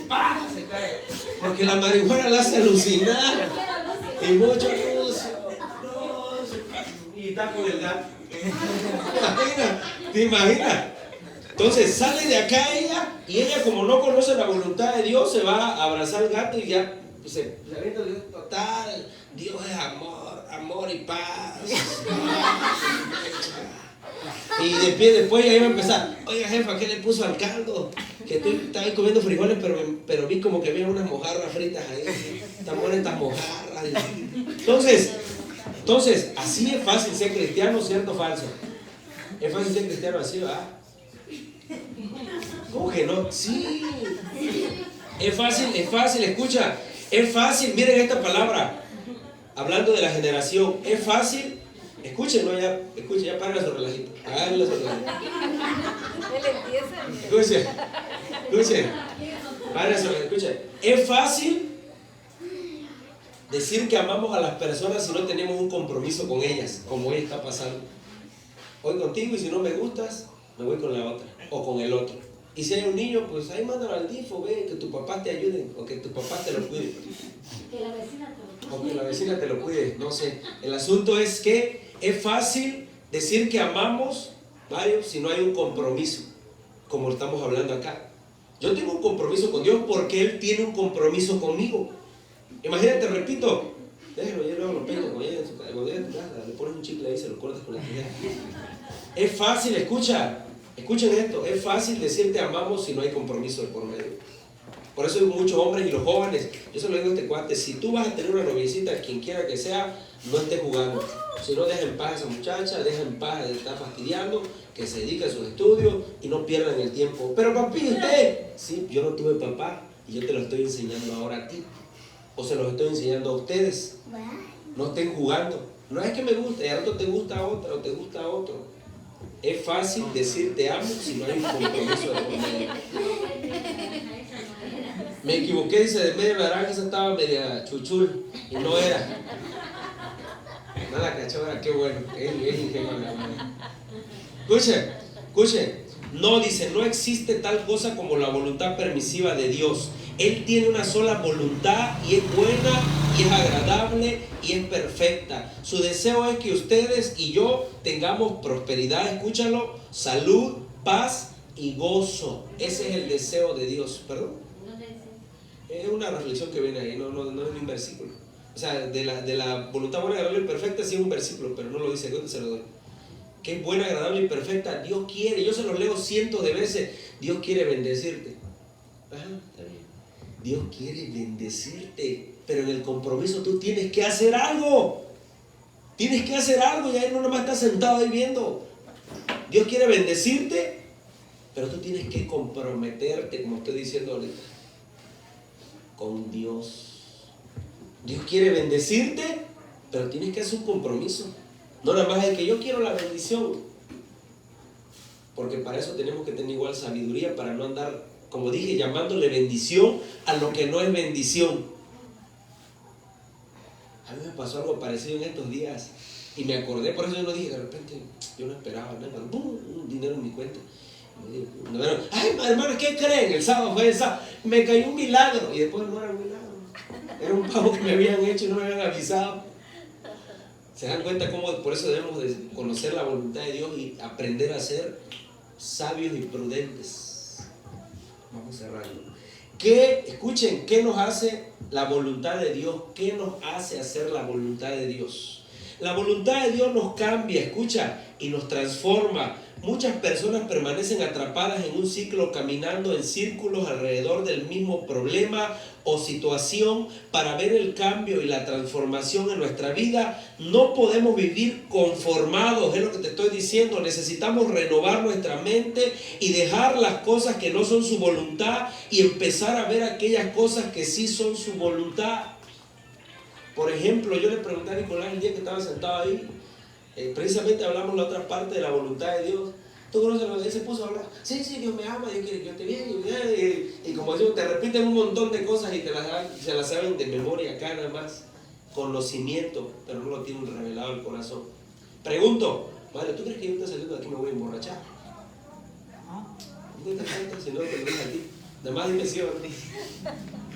Speaker 1: ¡Pah! Se cae. Porque la marihuana la hace alucinar. Y mucho Lucio. Y está con el gato. ¿Te imaginas? Entonces sale de acá ella, y ella, como no conoce la voluntad de Dios, se va a abrazar al gato y ya se avienta el Dios total. Dios es amor, amor y paz. Y después ya iba a empezar, oiga jefa, ¿qué le puso al caldo? Que estaba ahí comiendo frijoles, pero vi como que había unas mojarras fritas ahí. Están buenas estas mojarras. Entonces, así es fácil ser cristiano, ¿cierto o falso? Es fácil ser cristiano así, ¿verdad? ¿Cómo que no? Sí. Es fácil, escucha. Es fácil, miren esta palabra. Hablando de la generación, es fácil. Escuchen, ¿no? Ya paren su relajito. Háganle su relajito. Escuchen. Paren su relajito. Escuchen. Es fácil decir que amamos a las personas si no tenemos un compromiso con ellas, como hoy está pasando. Hoy contigo, y si no me gustas, me voy con la otra o con el otro. Y si hay un niño, pues ahí mándalo al DIF, o ve que tu papá te ayude, o que tu papá te lo cuide.
Speaker 4: Que la vecina te lo cuide.
Speaker 1: O que la vecina te lo cuide, no sé. El asunto es que es fácil decir que amamos, Mario, si no hay un compromiso, como estamos hablando acá. Yo tengo un compromiso con Dios porque Él tiene un compromiso conmigo. Imagínate, repito, déjalo, yo luego lo pego, cuando llegue a tu casa, le pones un chicle ahí y se lo cortas con la tijera. Es fácil, escuchen esto, es fácil decir te amamos si no hay compromiso de por medio. Por eso hay muchos hombres y los jóvenes, yo se lo digo a este cuate, si tú vas a tener una noviecita, quien quiera que sea, no estés jugando. Si no, deja en paz a esa muchacha, deja en paz de estar fastidiando, que se dedique a sus estudios y no pierdan el tiempo. Pero papi, usted, sí, yo no tuve papá y yo te lo estoy enseñando ahora a ti. O se los estoy enseñando a ustedes. No estén jugando. No es que me guste, al otro te gusta otra o te gusta otro. Es fácil decir te amo si no hay un compromiso de por medio. Me equivoqué, dice, de media naranja, esa estaba media chuchul y no era. No la cachora, qué bueno. Es ingenio. Escuchen. No, dice, no existe tal cosa como la voluntad permisiva de Dios. Él tiene una sola voluntad y es buena y es agradable y es perfecta. Su deseo es que ustedes y yo tengamos prosperidad, escúchalo, salud, paz y gozo. Ese es el deseo de Dios. ¿Perdón? Es una reflexión que viene ahí, no es un versículo. O sea, de la voluntad buena, agradable y perfecta sí es un versículo, pero no lo dice, ¿dónde se lo doy? Que es buena, agradable y perfecta. Dios quiere, yo se los leo cientos de veces. Dios quiere bendecirte. Ajá, está bien. Dios quiere bendecirte, pero en el compromiso tú tienes que hacer algo. Tienes que hacer algo, y ahí no nomás estás sentado ahí viendo. Dios quiere bendecirte, pero tú tienes que comprometerte, como estoy diciendo ahorita, con Dios. Dios quiere bendecirte, pero tienes que hacer un compromiso. No nada más es que yo quiero la bendición, porque para eso tenemos que tener igual sabiduría, para no andar, como dije, llamándole bendición a lo que no es bendición. A mí me pasó algo parecido en estos días y me acordé, por eso yo no dije, de repente yo no esperaba nada, un dinero en mi cuenta. Ay, hermanos, ¿qué creen? El sábado fue el sábado, me cayó un milagro, y después no era un milagro, era un pago que me habían hecho y no me habían avisado. ¿Se dan cuenta cómo por eso debemos de conocer la voluntad de Dios y aprender a ser sabios y prudentes? Vamos cerrando. Escuchen, ¿qué nos hace la voluntad de Dios? ¿Qué nos hace hacer la voluntad de Dios? La voluntad de Dios nos cambia, escucha, y nos transforma. Muchas personas permanecen atrapadas en un ciclo, caminando en círculos alrededor del mismo problema o situación. Para ver el cambio y la transformación en nuestra vida, no podemos vivir conformados, es lo que te estoy diciendo. Necesitamos renovar nuestra mente y dejar las cosas que no son su voluntad y empezar a ver aquellas cosas que sí son su voluntad. Por ejemplo, yo le pregunté a Nicolás el día que estaba sentado ahí, precisamente hablamos la otra parte de la voluntad de Dios. ¿Tú conoces lo que él se puso a hablar? Sí, Dios me ama, Dios quiere que yo esté bien. Y como decimos, te repiten un montón de cosas y se las saben de memoria acá nada más. Conocimiento, pero no lo tienen revelado el corazón. Pregunto, madre, ¿tú crees que yo estoy saliendo de aquí me voy a emborrachar? No te falta, si no te lo dije a ti. Nada más dime sí o no.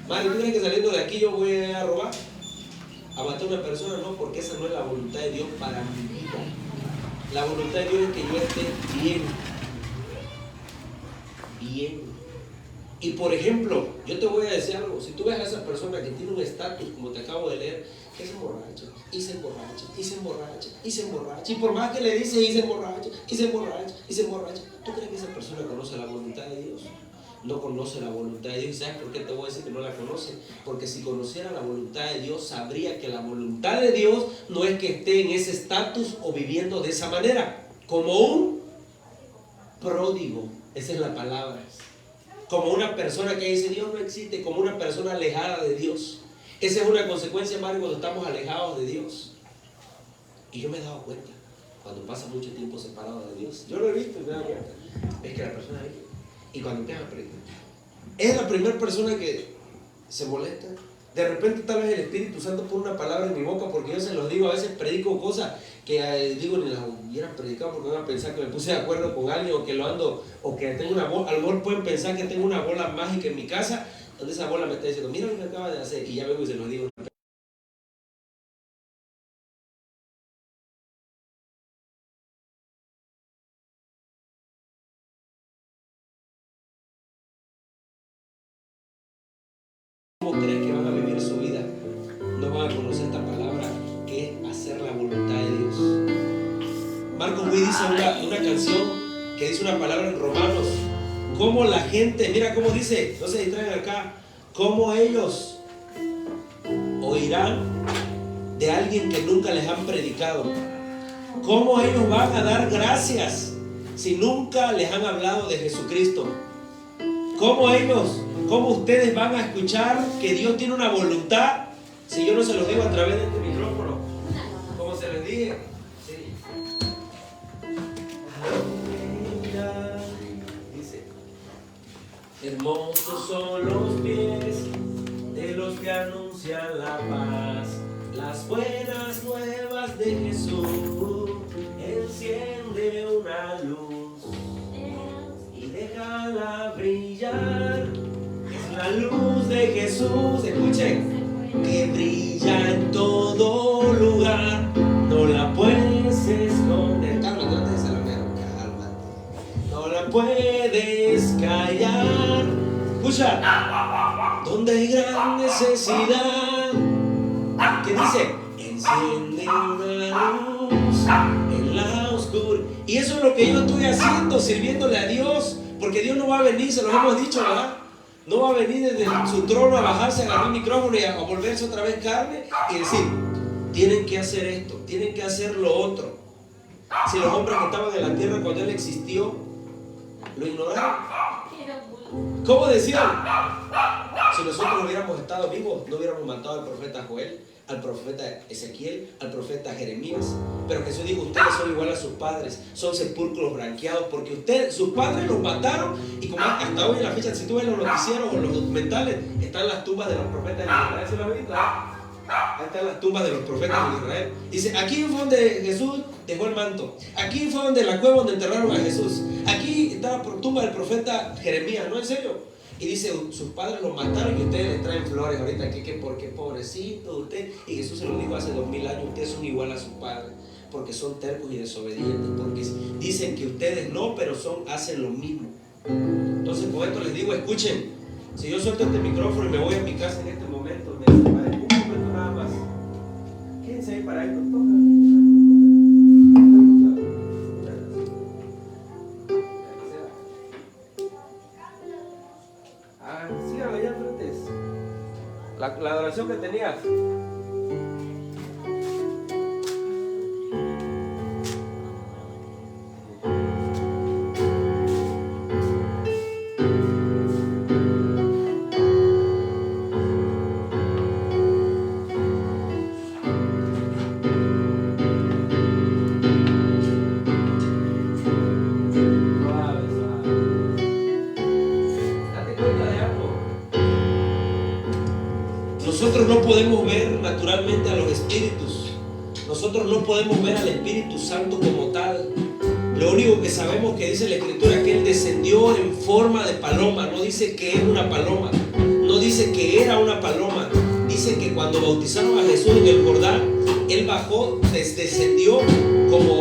Speaker 1: Madre, ¿tú crees que saliendo de aquí yo voy a robar? A matar a una persona, no, porque esa no es la voluntad de Dios para mi vida. La voluntad de Dios es que yo esté bien. Bien. Y por ejemplo, yo te voy a decir algo. Si tú ves a esa persona que tiene un estatus, como te acabo de leer, que se emborracha, y se emborracha, y se emborracha, y se emborracha, y por más que le dice y se emborracha, y se emborracha, y se emborracha, ¿tú crees que esa persona conoce la voluntad de Dios? No conoce la voluntad de Dios. ¿Sabes por qué te voy a decir que no la conoce? Porque si conociera la voluntad de Dios, sabría que la voluntad de Dios no es que esté en ese estatus o viviendo de esa manera, como un pródigo. Esa es la palabra. Como una persona que dice Dios no existe, como una persona alejada de Dios. Esa es una consecuencia, Mario, cuando estamos alejados de Dios. Y yo me he dado cuenta, cuando pasa mucho tiempo separado de Dios, yo lo he visto y me he dado cuenta, es que la persona vive. Y cuando empiezan a predicar, es la primera persona que se molesta. De repente tal vez el Espíritu Santo pone una palabra en mi boca, porque yo se los digo, a veces predico cosas que digo ni las hubieran predicado, porque van a pensar que me puse de acuerdo con alguien, o que lo ando, o que tengo una bola. A lo mejor pueden pensar que tengo una bola mágica en mi casa, donde esa bola me está diciendo, mira lo que acaba de hacer, y ya vengo y se los digo. ¿Cómo crees que van a vivir su vida? No van a conocer esta palabra, que es hacer la voluntad de Dios. Marcos Witt dice una canción que dice una palabra en Romanos. Cómo la gente, mira cómo dice, no se distraigan acá, cómo ellos oirán de alguien que nunca les han predicado. Cómo ellos van a dar gracias si nunca les han hablado de Jesucristo. ¿Cómo ustedes van a escuchar que Dios tiene una voluntad si yo no se los digo a través de este micrófono? Como se les dije. Sí. Dice, hermosos son los pies de los que anuncian la paz, las buenas nuevas de Jesús. Enciende una luz y déjala brillar. Es la luz de Jesús, escuchen, que brilla en todo lugar. No la puedes esconder. Cálmate, no te desalojero, cálmate. No la puedes callar. Escucha, donde hay gran necesidad, que dice, enciende una luz en la oscuridad. Y eso es lo que yo estoy haciendo, sirviéndole a Dios, porque Dios no va a venir, se lo hemos dicho, ¿verdad? No va a venir desde su trono a bajarse, a agarrar el micrófono y a volverse otra vez carne y decir, tienen que hacer esto, tienen que hacer lo otro. Si los hombres que estaban en la tierra cuando Él existió, lo ignoraron. ¿Cómo decían? Si nosotros hubiéramos estado vivos, no hubiéramos matado al profeta Joel, al profeta Ezequiel, al profeta Jeremías. Pero Jesús dijo, ustedes son igual a sus padres, son sepulcros branqueados, porque sus padres los mataron. Y como hasta hoy en la fecha, si tú ves los noticieros o los documentales, están las tumbas de los profetas de Israel. ¿Se lo has visto? Ahí están las tumbas de los profetas de Israel. Dice, aquí fue donde Jesús dejó el manto. Aquí fue donde la cueva donde enterraron a Jesús. Aquí está la tumba del profeta Jeremías, ¿no? En serio. Y dice, sus padres los mataron y ustedes les traen flores ahorita aquí, que porque pobrecito usted. Y Jesús se lo dijo hace 2000 años, ustedes son igual a sus padres, porque son tercos y desobedientes, porque dicen que ustedes no, pero hacen lo mismo. Entonces por esto les digo, escuchen, si yo suelto este micrófono y me voy a mi casa en este momento, un momento nada más, quédense ahí para ahí, no toca. ¿Dónde tenías? Nosotros no podemos ver naturalmente a los espíritus. Nosotros no podemos ver al Espíritu Santo como tal. Lo único que sabemos que dice la Escritura que Él descendió en forma de paloma. No dice que es una paloma. No dice que era una paloma. Dice que cuando bautizaron a Jesús en el Jordán, Él bajó, descendió como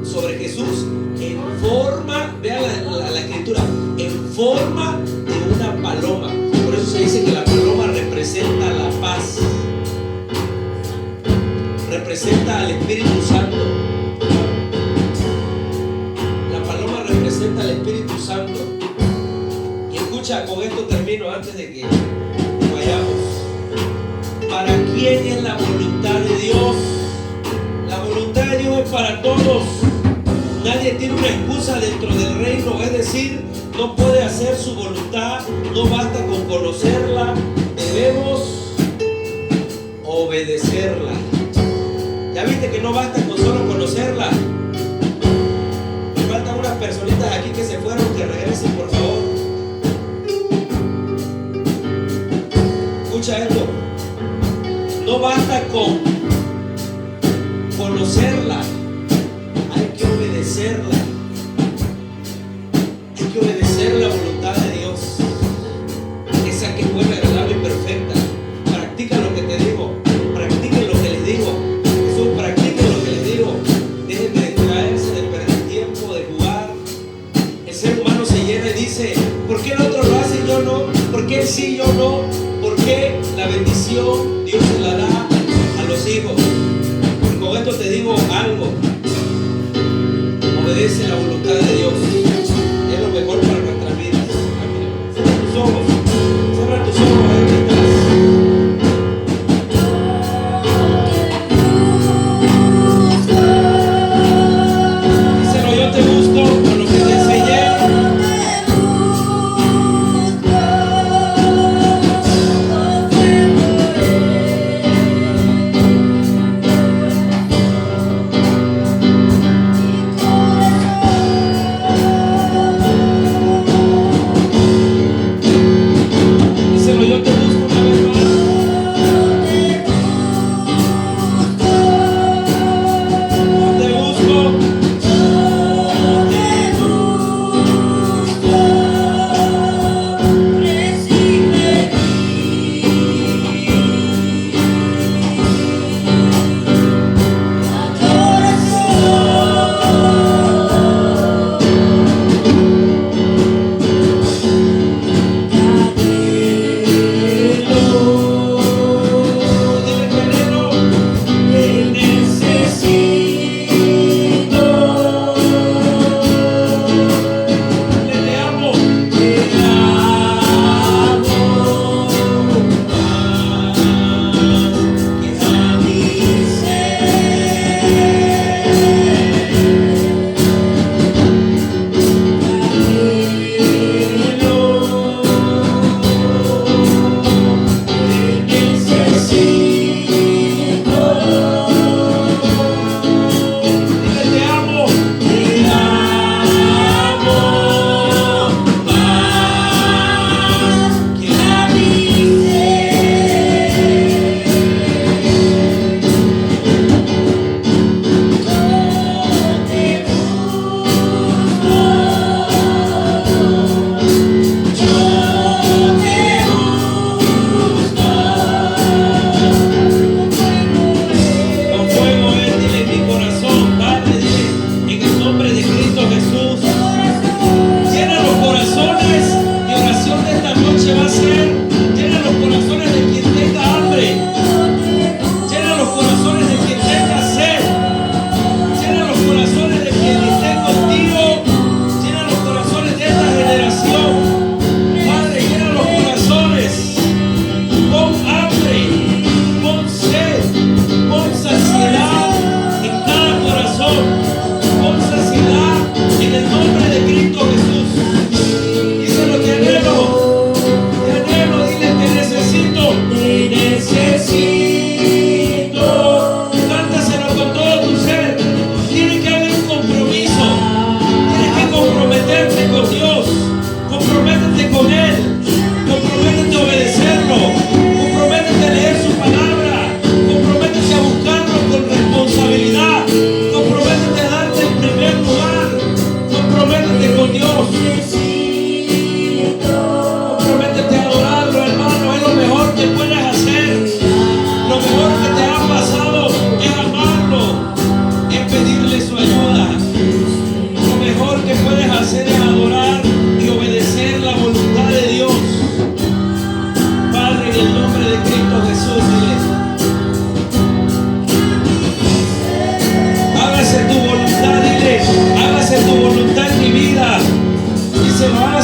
Speaker 1: sobre Jesús en forma, vean la Escritura, en forma de una paloma. Por eso se dice que la paloma representa la paz, representa al Espíritu Santo. La paloma representa al Espíritu Santo. Y escucha, con esto termino antes de que vayamos. ¿Para quién es la voluntad de Dios? La voluntad de Dios es para todos. Nadie tiene una excusa dentro del reino, es decir, no puede hacer su voluntad, no basta con conocerla, debemos obedecerla. ¿Ya viste que no basta con solo conocerla? Me faltan unas personitas aquí que se fueron, que regresen por favor. Escucha esto, no basta con conocerla, hay que obedecerla. Hay que obedecer la voluntad de Dios, esa que es buena, agradable y perfecta. Practica lo que te digo, practiquen lo que les digo. Jesús, practiquen lo que les digo. Dejen de distraerse, de perder tiempo, de jugar. El ser humano se llena y dice: ¿por qué el otro lo hace y yo no? ¿Por qué él sí y yo no? ¿Por qué la bendición Dios se la da a los hijos? Y con esto te digo algo: obedece la voluntad de Dios. Es lo mejor para nuestras vidas. Cierra tus ojos. Cierra tus ojos. Ahí estás. Díselo: yo te busco con lo que te enseñé.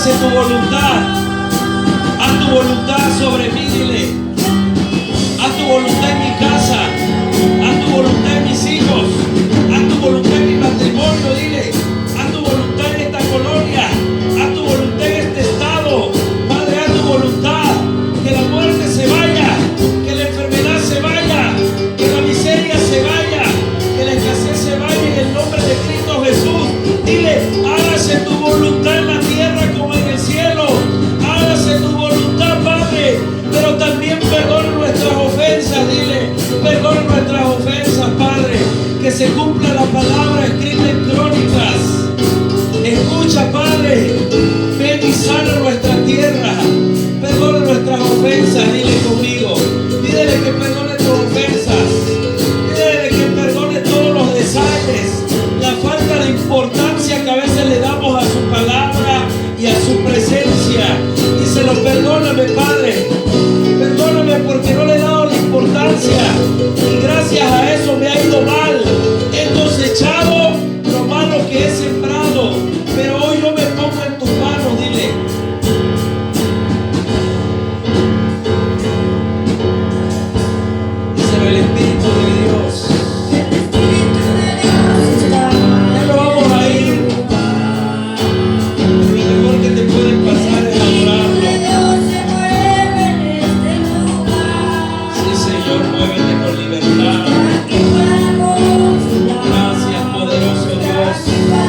Speaker 1: hágase tu voluntad. Haz tu voluntad sobre mí, dile. Haz tu voluntad en mi casa. Haz tu voluntad en mis hijos. Haz tu voluntad en mi matrimonio, dile. Haz tu voluntad en esta colonia. Haz tu voluntad en este estado. Padre, haz tu voluntad. Que la muerte se vaya. Que la enfermedad se vaya. Que la miseria se vaya. Que la escasez se vaya en el nombre de Cristo Jesús. Dile, hágase tu voluntad en la tierra como en el cielo. Hágase tu voluntad, Padre. Pero también perdona nuestras ofensas, dile. Perdona nuestras ofensas, Padre. Que se cumpla la palabra escrita en Crónicas. Escucha, Padre. Ven y sana nuestra tierra. Perdona nuestras ofensas, dile conmigo. Pídele que perdone tus ofensas. Pídele que perdone todos los desaires. La falta de importancia que a veces le damos a su palabra y a su presencia. Díselo, perdóname, Padre. Perdóname porque no le he dado la importancia. Y gracias a eso me ha ido mal. He cosechado lo malo que he sembrado. Pero hoy yo me pongo en tus manos, dile. Díselo, el Espíritu de Dios. Ya no vamos a ir. Lo mejor que te puede pasar es adorarlo. Sí, Señor, muévete con libertad. Gracias, poderoso Dios.